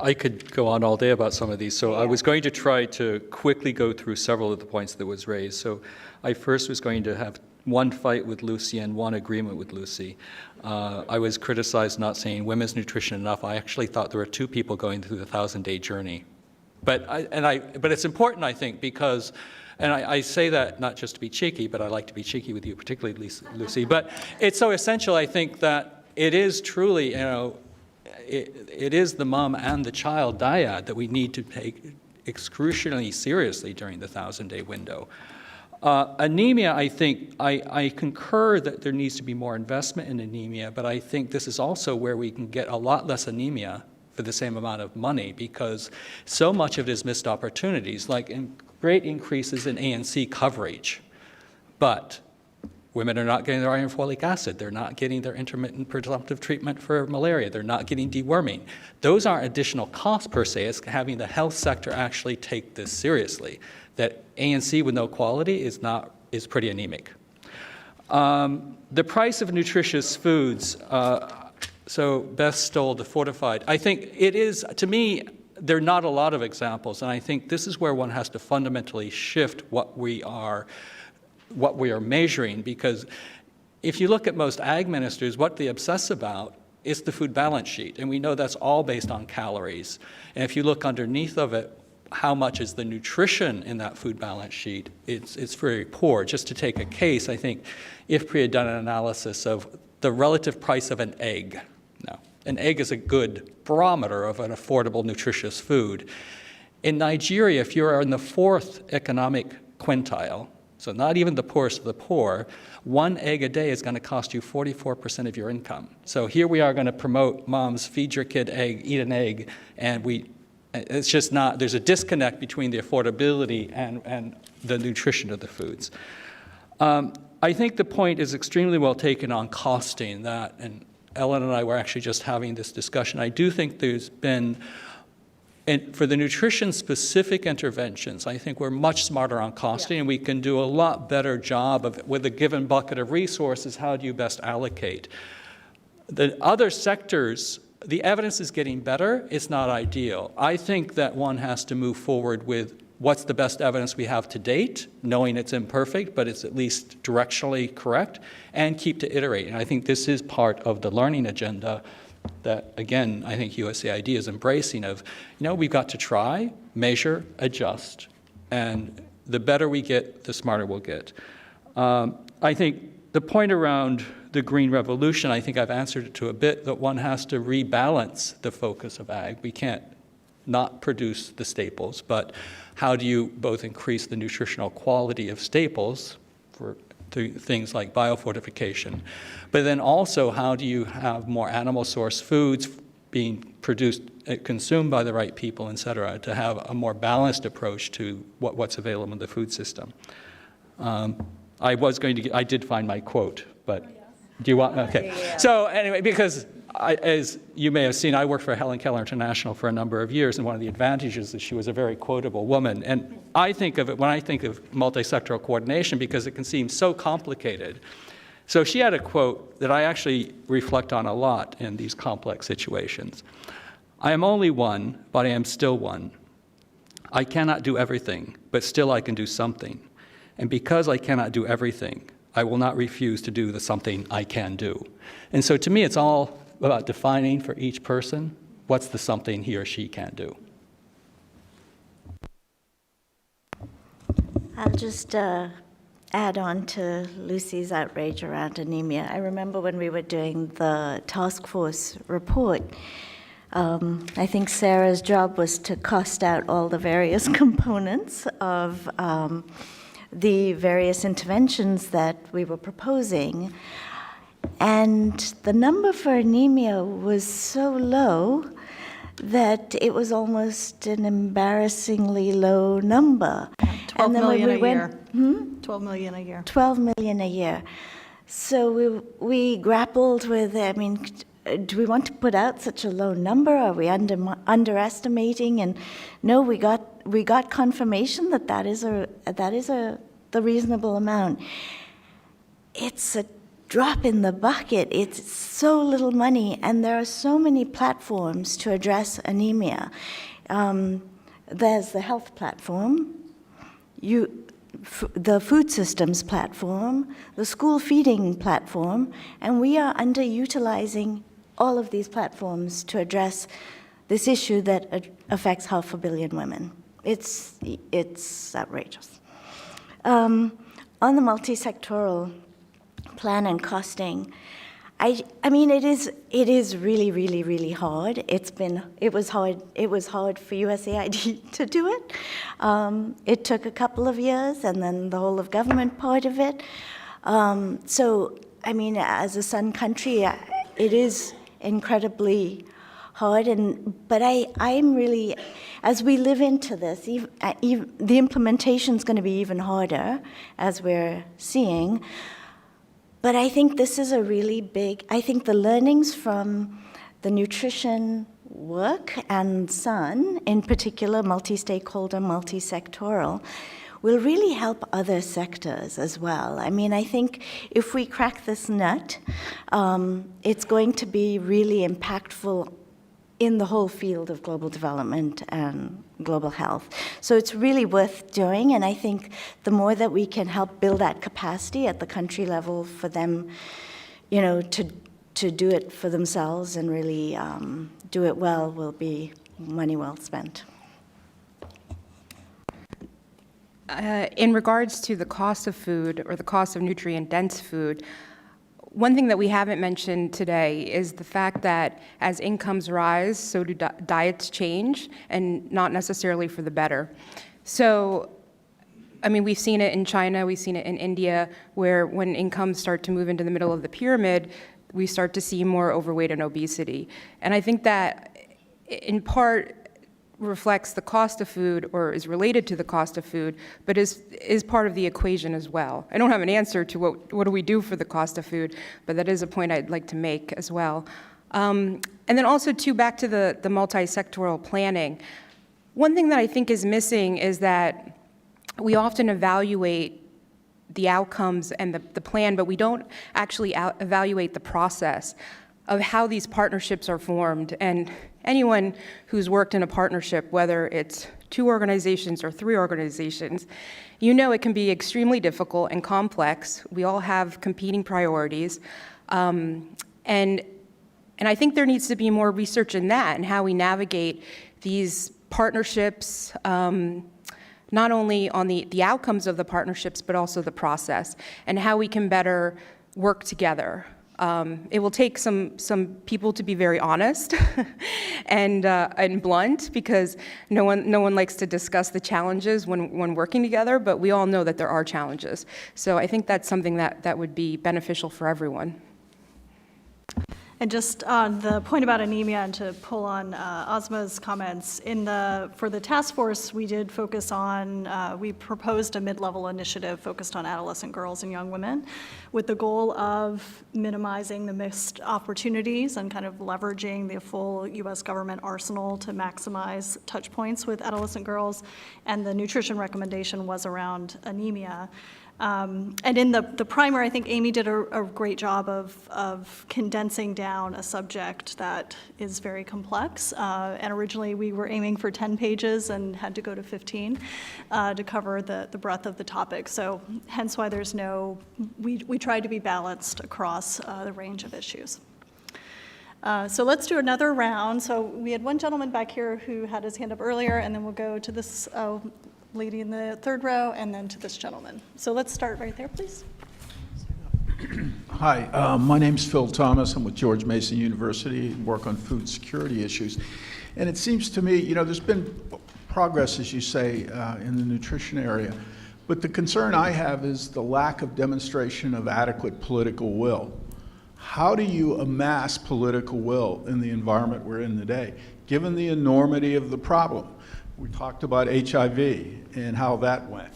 I could go on all day about some of these, so I was going to try to quickly go through several of the points that was raised. So I first was going to have one fight with Lucy and one agreement with Lucy. I was criticized not saying women's nutrition enough. I actually thought there were two people going through the 1,000-day journey. But it's important, I think, because, and I say that not just to be cheeky, but I like to be cheeky with you, particularly Lucy, but it's so essential, I think, that it is truly, it is the mom and the child dyad that we need to take excruciatingly seriously during the 1,000-day window. Anemia, I think, I concur that there needs to be more investment in anemia, but I think this is also where we can get a lot less anemia for the same amount of money, because so much of it is missed opportunities, like great increases in ANC coverage. But women are not getting their iron folic acid. They're not getting their intermittent presumptive treatment for malaria. They're not getting deworming. Those aren't additional costs per se. It's having the health sector actually take this seriously. That ANC with no quality is pretty anemic. The price of nutritious foods. So Beth stole the fortified. I think it is, to me, there are not a lot of examples, and I think this is where one has to fundamentally shift what we are measuring, because if you look at most ag ministers, what they obsess about is the food balance sheet, and we know that's all based on calories. And if you look underneath of it, how much is the nutrition in that food balance sheet, it's very poor. Just to take a case, I think IFPRI had done an analysis of the relative price of an egg. Now, an egg is a good barometer of an affordable, nutritious food. In Nigeria, if you're in the fourth economic quintile, so not even the poorest of the poor, one egg a day is going to cost you 44% of your income. So here we are going to promote moms, feed your kid egg, eat an egg, and it's just not, there's a disconnect between the affordability and the nutrition of the foods. I think the point is extremely well taken on costing that, and Ellen and I were actually just having this discussion. I do think there's been, and for the nutrition-specific interventions, I think we're much smarter on costing, and we can do a lot better job of, with a given bucket of resources, how do you best allocate? The other sectors, the evidence is getting better. It's not ideal. I think that one has to move forward with what's the best evidence we have to date, knowing it's imperfect, but it's at least directionally correct, and keep to iterate. And I think this is part of the learning agenda that, again, I think USAID is embracing of, we've got to try, measure, adjust, and the better we get, the smarter we'll get. I think the point around the green revolution, I think I've answered it to a bit, that one has to rebalance the focus of ag. We can't not produce the staples, but how do you both increase the nutritional quality of staples through things like biofortification, but then also how do you have more animal source foods being produced, consumed by the right people, et cetera, to have a more balanced approach to what's available in the food system. I did find my quote, but do you want, okay. So anyway, because as you may have seen, I worked for Helen Keller International for a number of years, and one of the advantages is she was a very quotable woman. And I think of it, when I think of multi-sectoral coordination, because it can seem so complicated. So she had a quote that I actually reflect on a lot in these complex situations. I am only one, but I am still one. I cannot do everything, but still I can do something. And because I cannot do everything, I will not refuse to do the something I can do. And so to me, it's all about defining for each person what's the something he or she can do. I'll just add on to Lucy's outrage around anemia. I remember when we were doing the task force report, I think Sarah's job was to cost out all the various components of the various interventions that we were proposing. And the number for anemia was so low that it was almost an embarrassingly low number. 12 million a year. 12 million a year. 12 million a year. So we grappled with, I mean, do we want to put out such a low number? Are we underestimating? And no, we got confirmation that that is the reasonable amount. It's a drop in the bucket. It's so little money, and there are so many platforms to address anemia. There's the health platform, the food systems platform, the school feeding platform, and we are underutilizing all of these platforms to address this issue that affects 500 million women. It's outrageous. On the multi-sectoral plan and costing, I mean, it is really, really, really hard. It was hard for USAID to do it. It took a couple of years, and then the whole of government part of it. So, I mean, as a sun country, it is incredibly hard. But I'm really, as we live into this, the implementation is going to be even harder, as we're seeing. But I think this is a really big, I think the learnings from the nutrition work and SUN, in particular multi-stakeholder, multi-sectoral, will really help other sectors as well. I mean, I think if we crack this nut, it's going to be really impactful in the whole field of global development and global health. So it's really worth doing, and I think the more that we can help build that capacity at the country level for them, you know, to do it for themselves and really do it well will be money well spent. In regards to the cost of food or the cost of nutrient-dense food, one thing that we haven't mentioned today is the fact that as incomes rise, so do diets change, and not necessarily for the better. So, I mean, we've seen it in China, we've seen it in India, where when incomes start to move into the middle of the pyramid, we start to see more overweight and obesity. And I think that in part reflects the cost of food, or is related to the cost of food, but is part of the equation as well. I don't have an answer to what do we do for the cost of food, but that is a point I'd like to make as well. And then also too, back to the multi-sectoral planning. One thing that I think is missing is that we often evaluate the outcomes and the plan, but we don't actually evaluate the process of how these partnerships are formed. And anyone who's worked in a partnership, whether it's 2 organizations or 3 organizations, you know it can be extremely difficult and complex. We all have competing priorities. And I think there needs to be more research in that and how we navigate these partnerships, not only on the outcomes of the partnerships, but also the process, and how we can better work together. It will take some people to be very honest and blunt, because no one likes to discuss the challenges when working together, but we all know that there are challenges. So I think that's something that would be beneficial for everyone. And just on the point about anemia, and to pull on Ozma's comments, for the task force, we did focus on, we proposed a mid-level initiative focused on adolescent girls and young women with the goal of minimizing the missed opportunities and kind of leveraging the full U.S. government arsenal to maximize touch points with adolescent girls. And the nutrition recommendation was around anemia. And in the primer, I think Amy did a great job of condensing down a subject that is very complex. And originally we were aiming for 10 pages and had to go to 15 to cover the breadth of the topic. So hence why there's we tried to be balanced across the range of issues. So let's do another round. So we had one gentleman back here who had his hand up earlier, and then we'll go to this lady in the third row, and then to this gentleman. So let's start right there, please. Hi, my name's Phil Thomas. I'm with George Mason University, work on food security issues. And it seems to me, there's been progress, as you say, in the nutrition area. But the concern I have is the lack of demonstration of adequate political will. How do you amass political will in the environment we're in today, given the enormity of the problem? We talked about HIV and how that went.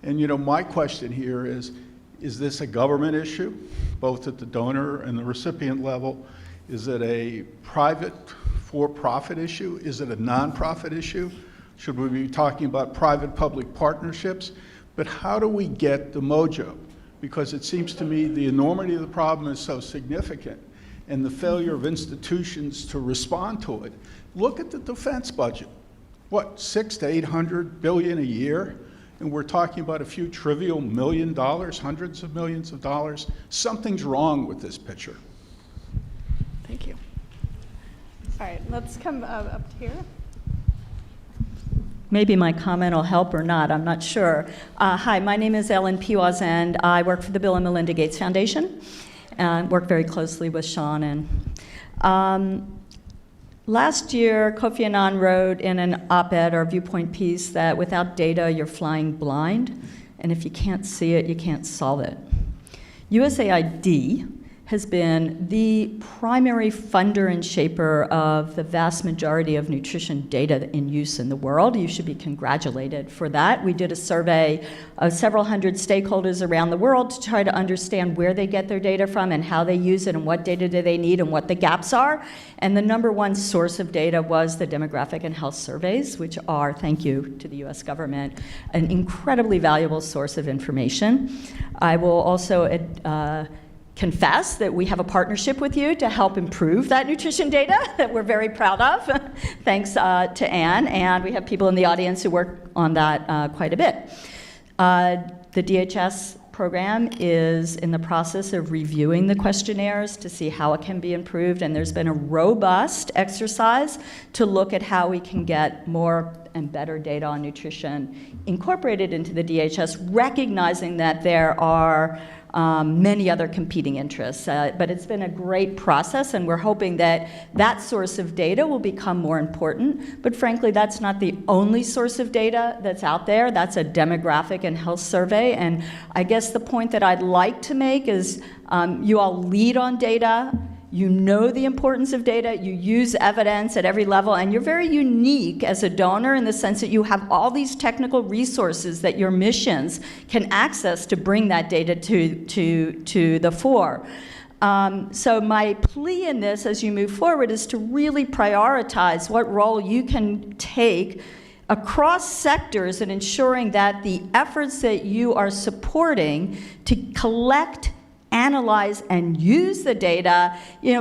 And my question here is this a government issue, both at the donor and the recipient level? Is it a private for-profit issue? Is it a nonprofit issue? Should we be talking about private-public partnerships? But how do we get the mojo? Because it seems to me the enormity of the problem is so significant, and the failure of institutions to respond to it. Look at the defense budget. What, $600 to $800 billion a year? And we're talking about a few trivial $1 million, hundreds of millions of dollars. Something's wrong with this picture. Thank you. All right, let's come up here. Maybe my comment will help or not, I'm not sure. Hi, my name is Ellen Piwaz, and I work for the Bill and Melinda Gates Foundation, and work very closely with Sean. And last year, Kofi Annan wrote in an op-ed or viewpoint piece that without data, you're flying blind, and if you can't see it, you can't solve it. USAID has been the primary funder and shaper of the vast majority of nutrition data in use in the world. You should be congratulated for that. We did a survey of several hundred stakeholders around the world to try to understand where they get their data from and how they use it and what data do they need and what the gaps are. And the number one source of data was the demographic and health surveys, which are, thank you to the US government, an incredibly valuable source of information. I will also confess that we have a partnership with you to help improve that nutrition data that we're very proud of, thanks to Anne, and we have people in the audience who work on that quite a bit. The DHS program is in the process of reviewing the questionnaires to see how it can be improved, and there's been a robust exercise to look at how we can get more and better data on nutrition incorporated into the DHS, recognizing that there are many other competing interests. But it's been a great process, and we're hoping that that source of data will become more important. But frankly, that's not the only source of data that's out there. That's a demographic and health survey. And I guess the point that I'd like to make is you all lead on data. You know the importance of data, you use evidence at every level, and you're very unique as a donor in the sense that you have all these technical resources that your missions can access to bring that data to the fore. So my plea in this as you move forward is to really prioritize what role you can take across sectors in ensuring that the efforts that you are supporting to collect, analyze, and use the data,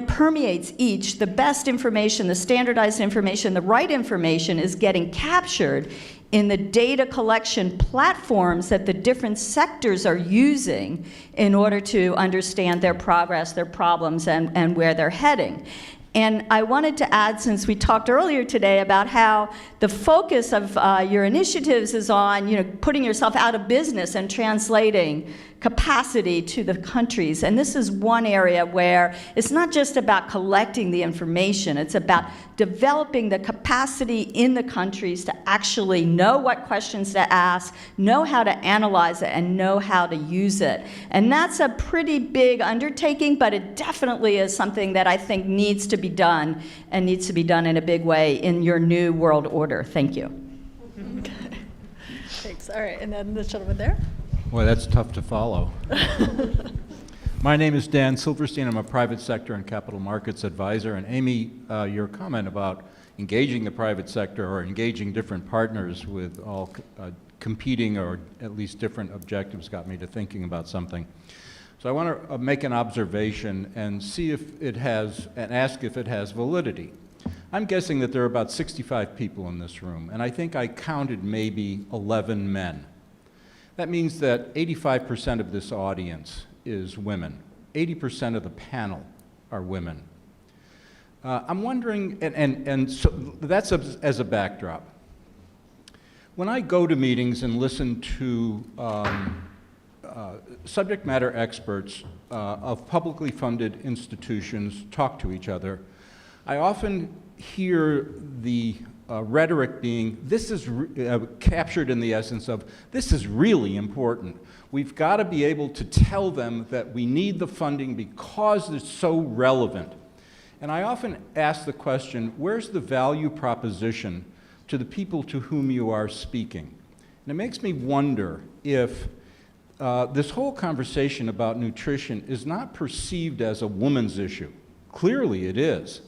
permeates each. The best information, the standardized information, the right information is getting captured in the data collection platforms that the different sectors are using in order to understand their progress, their problems, and where they're heading. And I wanted to add, since we talked earlier today about how the focus of your initiatives is on, putting yourself out of business and translating capacity to the countries. And this is one area where it's not just about collecting the information, it's about developing the capacity in the countries to actually know what questions to ask, know how to analyze it, and know how to use it. And that's a pretty big undertaking, but it definitely is something that I think needs to be done, and needs to be done in a big way in your new world order. Thank you. Okay. Thanks. All right, and then the gentleman there. Boy, that's tough to follow. My name is Dan Silverstein. I'm a private sector and capital markets advisor. And Amy, your comment about engaging the private sector or engaging different partners with all competing or at least different objectives got me to thinking about something. So I want to make an observation and see if it has, and ask if it has validity. I'm guessing that there are about 65 people in this room, and I think I counted maybe 11 men. That means that 85% of this audience is women. 80% of the panel are women. I'm wondering, and so that's as a backdrop. When I go to meetings and listen to subject matter experts of publicly funded institutions talk to each other, I often hear the rhetoric being, this is captured in the essence of, this is really important. We've got to be able to tell them that we need the funding because it's so relevant. And I often ask the question, where's the value proposition to the people to whom you are speaking? And it makes me wonder if this whole conversation about nutrition is not perceived as a woman's issue. Clearly it is.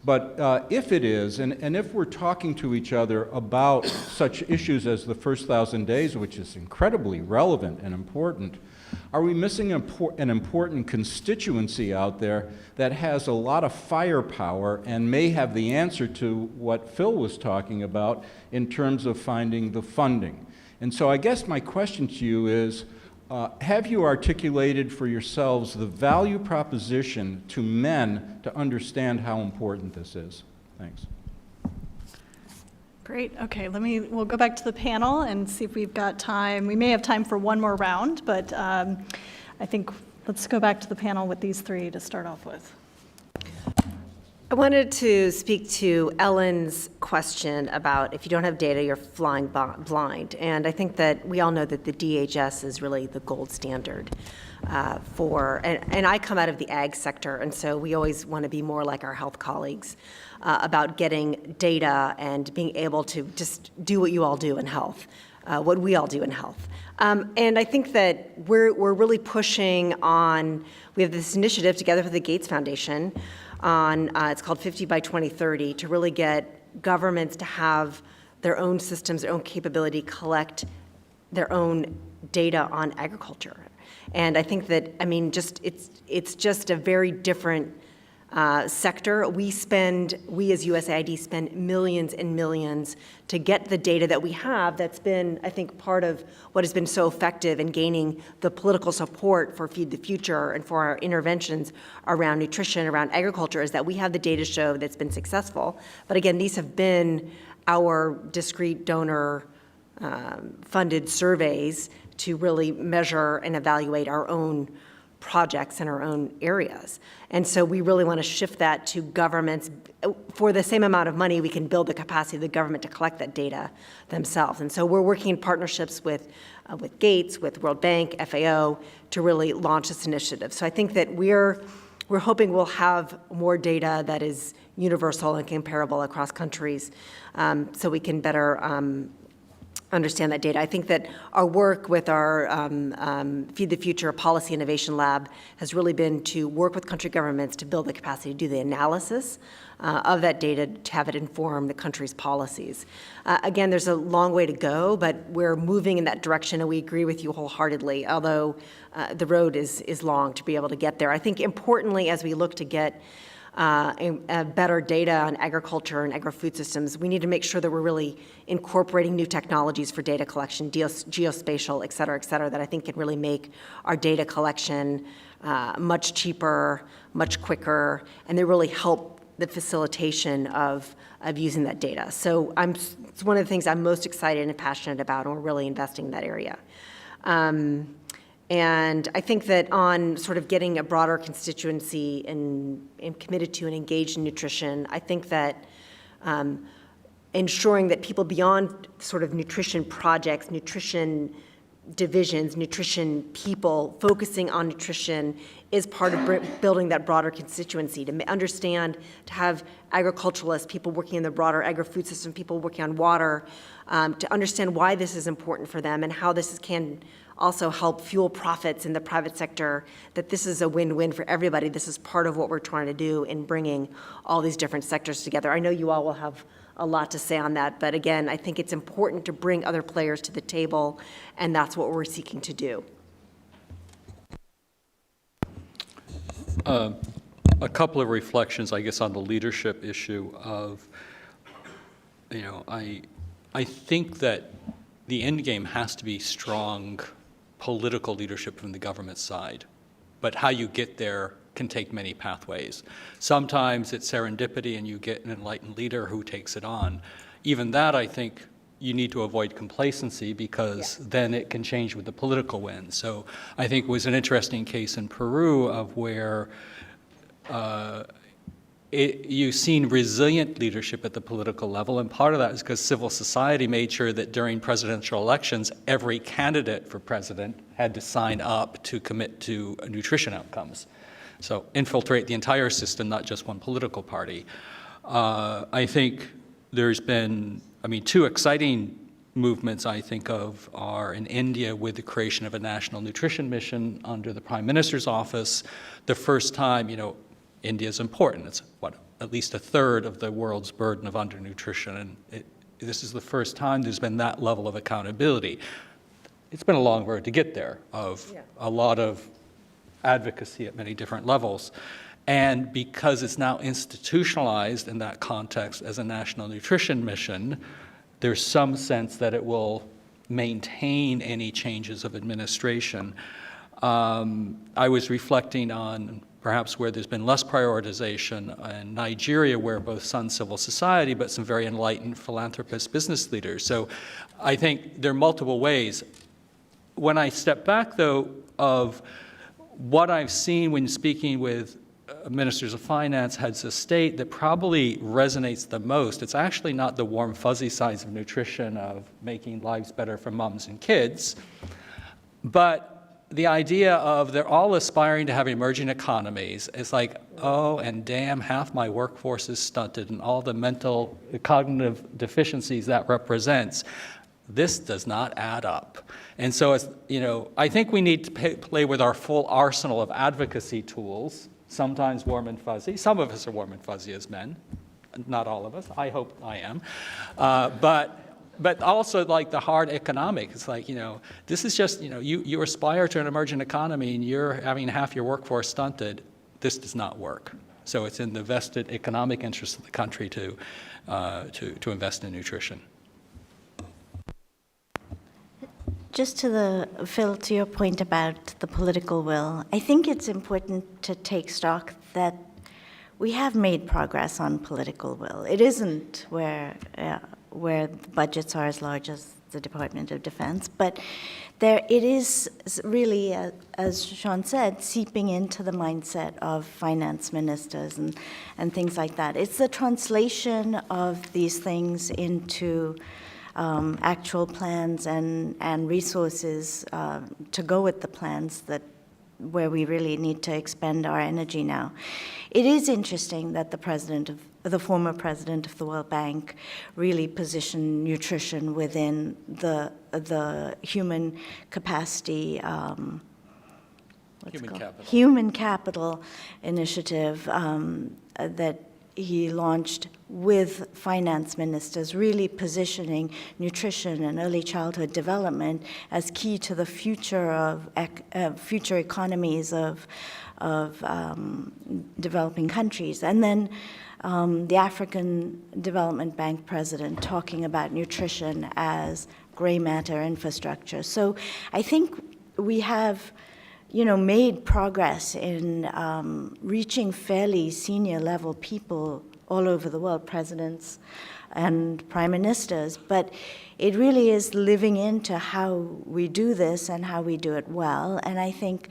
But if it is, and if we're talking to each other about such issues as the first 1,000 days, which is incredibly relevant and important, are we missing an important constituency out there that has a lot of firepower and may have the answer to what Phil was talking about in terms of finding the funding? And so I guess my question to you is, have you articulated for yourselves the value proposition to men to understand how important this is? Thanks. Great. Okay, we'll go back to the panel and see if we've got time. We may have time for one more round, but I think let's go back to the panel with these three to start off with. I wanted to speak to Ellen's question about if you don't have data, you're flying blind. And I think that we all know that the DHS is really the gold standard and I come out of the ag sector, and so we always want to be more like our health colleagues about getting data and being able to just do what you all do in health, what we all do in health. And I think that we're really pushing on, we have this initiative together with the Gates Foundation on, it's called 50 by 2030, to really get governments to have their own systems, their own capability, collect their own data on agriculture. And I think that, it's just a very different sector. We as USAID spend millions and millions to get the data that we have that's been, I think, part of what has been so effective in gaining the political support for Feed the Future and for our interventions around nutrition, around agriculture, is that we have the data show that's been successful. But again, these have been our discrete donor funded surveys to really measure and evaluate our own projects in our own areas. And so we really want to shift that to governments. For the same amount of money, we can build the capacity of the government to collect that data themselves. And so we're working in partnerships with Gates, with World Bank, FAO, to really launch this initiative. So I think that we're hoping we'll have more data that is universal and comparable across countries, so we can better understand that data. I think that our work with our Feed the Future Policy Innovation Lab has really been to work with country governments to build the capacity to do the analysis of that data to have it inform the country's policies. Again, there's a long way to go, but we're moving in that direction, and we agree with you wholeheartedly, although the road is long to be able to get there. I think importantly, as we look to get better data on agriculture and agri-food systems, we need to make sure that we're really incorporating new technologies for data collection, geospatial, et cetera, that I think can really make our data collection much cheaper, much quicker, and they really help the facilitation of using that data. So it's one of the things I'm most excited and passionate about, and we're really investing in that area. And I think that on sort of getting a broader constituency and committed to and engaged in nutrition, I think that ensuring that people beyond sort of nutrition projects, nutrition divisions, nutrition people, focusing on nutrition is part of building that broader constituency, to understand, to have agriculturalists, people working in the broader agri-food system, people working on water, to understand why this is important for them and how this can also help fuel profits in the private sector, that this is a win-win for everybody. This is part of what we're trying to do in bringing all these different sectors together. I know you all will have a lot to say on that, but again, I think it's important to bring other players to the table, and that's what we're seeking to do. A couple of reflections, I guess, on the leadership issue of, I think that the end game has to be strong political leadership from the government side, but how you get there can take many pathways. Sometimes it's serendipity and you get an enlightened leader who takes it on. Even that, I think, you need to avoid complacency, because then it can change with the political wind. So I think it was an interesting case in Peru of where you've seen resilient leadership at the political level, and part of that is because civil society made sure that during presidential elections, every candidate for president had to sign up to commit to nutrition outcomes. So infiltrate the entire system, not just one political party. I think there's been, two exciting movements I think of are in India with the creation of a national nutrition mission under the Prime Minister's office. The first time, India is important. It's at least a third of the world's burden of undernutrition, and this is the first time there's been that level of accountability. It's been a long road to get there, of a lot of advocacy at many different levels. And because it's now institutionalized in that context as a national nutrition mission, there's some sense that it will maintain any changes of administration. I was reflecting on perhaps where there's been less prioritization in Nigeria, where both some civil society, but some very enlightened philanthropists, business leaders. So I think there are multiple ways. When I step back, though, of what I've seen when speaking with ministers of finance, heads of state, that probably resonates the most, it's actually not the warm, fuzzy sides of nutrition, of making lives better for moms and kids, but the idea of they're all aspiring to have emerging economies. It's like, oh, and damn, half my workforce is stunted, and all the mental, cognitive deficiencies that represents. This does not add up. And so, I think we need to play with our full arsenal of advocacy tools, sometimes warm and fuzzy. Some of us are warm and fuzzy as men, not all of us. I hope I am. But also like the hard economic. It's like, this is just, you aspire to an emerging economy and you're having half your workforce stunted. This does not work. So it's in the vested economic interest of the country to invest in nutrition. Just Phil, to your point about the political will, I think it's important to take stock that we have made progress on political will. It isn't where the budgets are as large as the Department of Defense, but it is really, as Sean said, seeping into the mindset of finance ministers and things like that. It's the translation of these things into actual plans and resources to go with the plans where we really need to expend our energy now. It is interesting that the former president of the World Bank really positioned nutrition within the human capacity, human capital initiative that he launched with finance ministers, really positioning nutrition and early childhood development as key to the future of future economies of developing countries. And then the African Development Bank president talking about nutrition as gray matter infrastructure. So I think we have made progress in reaching fairly senior level people all over the world, presidents and prime ministers, but it really is living into how we do this and how we do it well. And I think,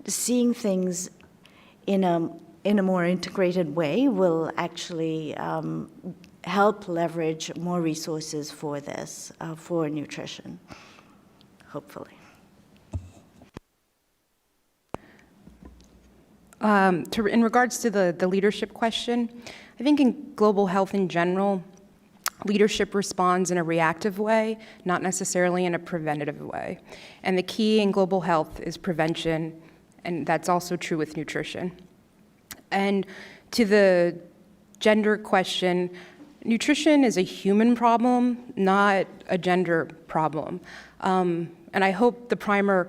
seeing things in a more integrated way will actually help leverage more resources for this, for nutrition, hopefully. In regards to the leadership question, I think in global health in general, leadership responds in a reactive way, not necessarily in a preventative way. And the key in global health is prevention, and that's also true with nutrition. And to the gender question, nutrition is a human problem, not a gender problem. And I hope the primer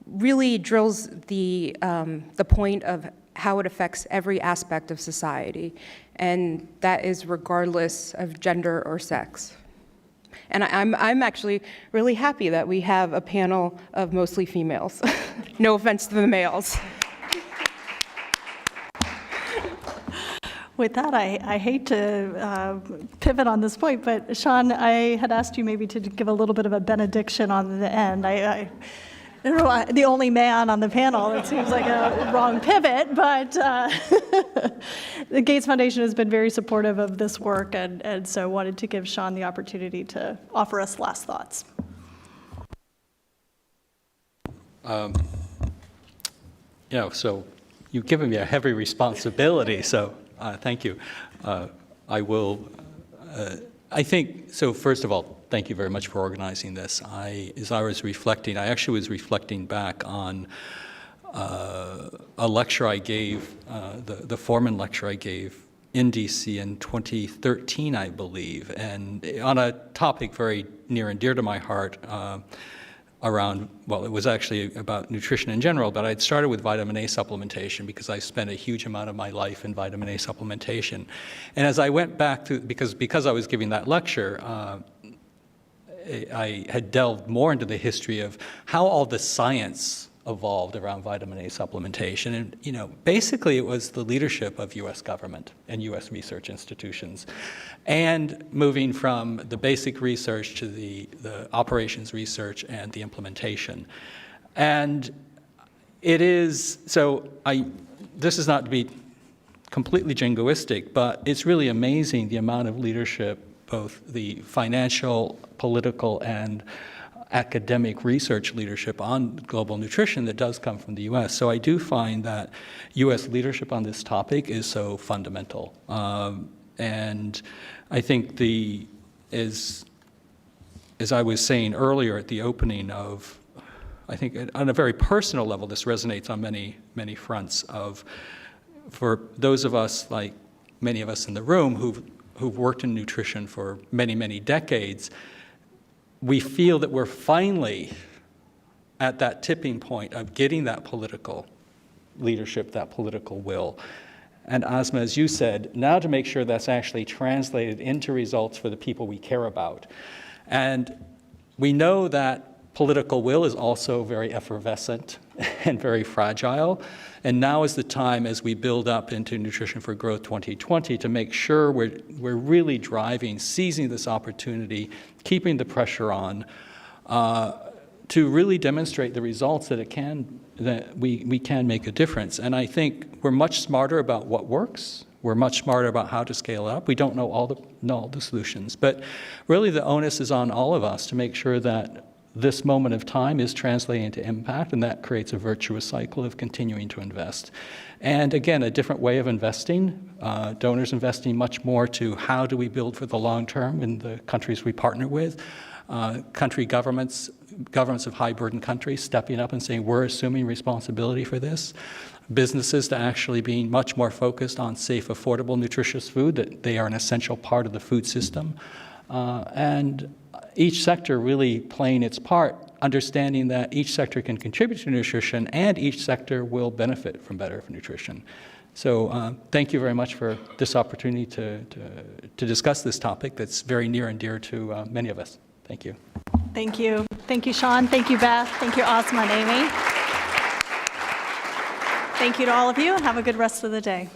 really drills the point of how it affects every aspect of society, and that is regardless of gender or sex. And I'm actually really happy that we have a panel of mostly females. No offense to the males. With that, I hate to pivot on this point, but Sean, I had asked you maybe to give a little bit of a benediction on the end. I don't know, the only man on the panel, it seems like a wrong pivot, but the Gates Foundation has been very supportive of this work, and so wanted to give Sean the opportunity to offer us last thoughts. So you've given me a heavy responsibility, so thank you. I will, I think, so first of all, thank you very much for organizing this. As I was reflecting, I actually was reflecting back on a lecture I gave, the Foreman lecture I gave in DC in 2013, I believe, and on a topic very near and dear to my heart around, well, it was actually about nutrition in general, but I'd started with vitamin A supplementation because I spent a huge amount of my life in vitamin A supplementation. And as I went back to, because I was giving that lecture, I had delved more into the history of how all the science evolved around vitamin A supplementation. And, basically it was the leadership of U.S. government and U.S. research institutions, and moving from the basic research to the operations research and the implementation. And it is, this is not to be completely jingoistic, but it's really amazing the amount of leadership, both the financial, political, and academic research leadership on global nutrition that does come from the U.S. So I do find that U.S. leadership on this topic is so fundamental. And I think as I was saying earlier at the opening of, I think on a very personal level, this resonates on many, many fronts for those of us, like many of us in the room, who've worked in nutrition for many, many decades. We feel that we're finally at that tipping point of getting that political leadership, that political will. And Asma, as you said, now to make sure that's actually translated into results for the people we care about. And we know that political will is also very effervescent and very fragile. And now is the time, as we build up into Nutrition for Growth 2020, to make sure we're really driving, seizing this opportunity, keeping the pressure on, to really demonstrate the results that we can make a difference. And I think we're much smarter about what works. We're much smarter about how to scale up. We don't know all the solutions, but really the onus is on all of us to make sure that this moment of time is translating into impact, and that creates a virtuous cycle of continuing to invest. And again, a different way of investing, donors investing much more to how do we build for the long term in the countries we partner with, governments of high-burden countries stepping up and saying, we're assuming responsibility for this. Businesses to actually being much more focused on safe, affordable, nutritious food, that they are an essential part of the food system. And each sector really playing its part, understanding that each sector can contribute to nutrition and each sector will benefit from better nutrition. So thank you very much for this opportunity to discuss this topic that's very near and dear to many of us. Thank you. Thank you. Thank you, Sean. Thank you, Beth. Thank you, Asma and Amy. Thank you to all of you, and have a good rest of the day.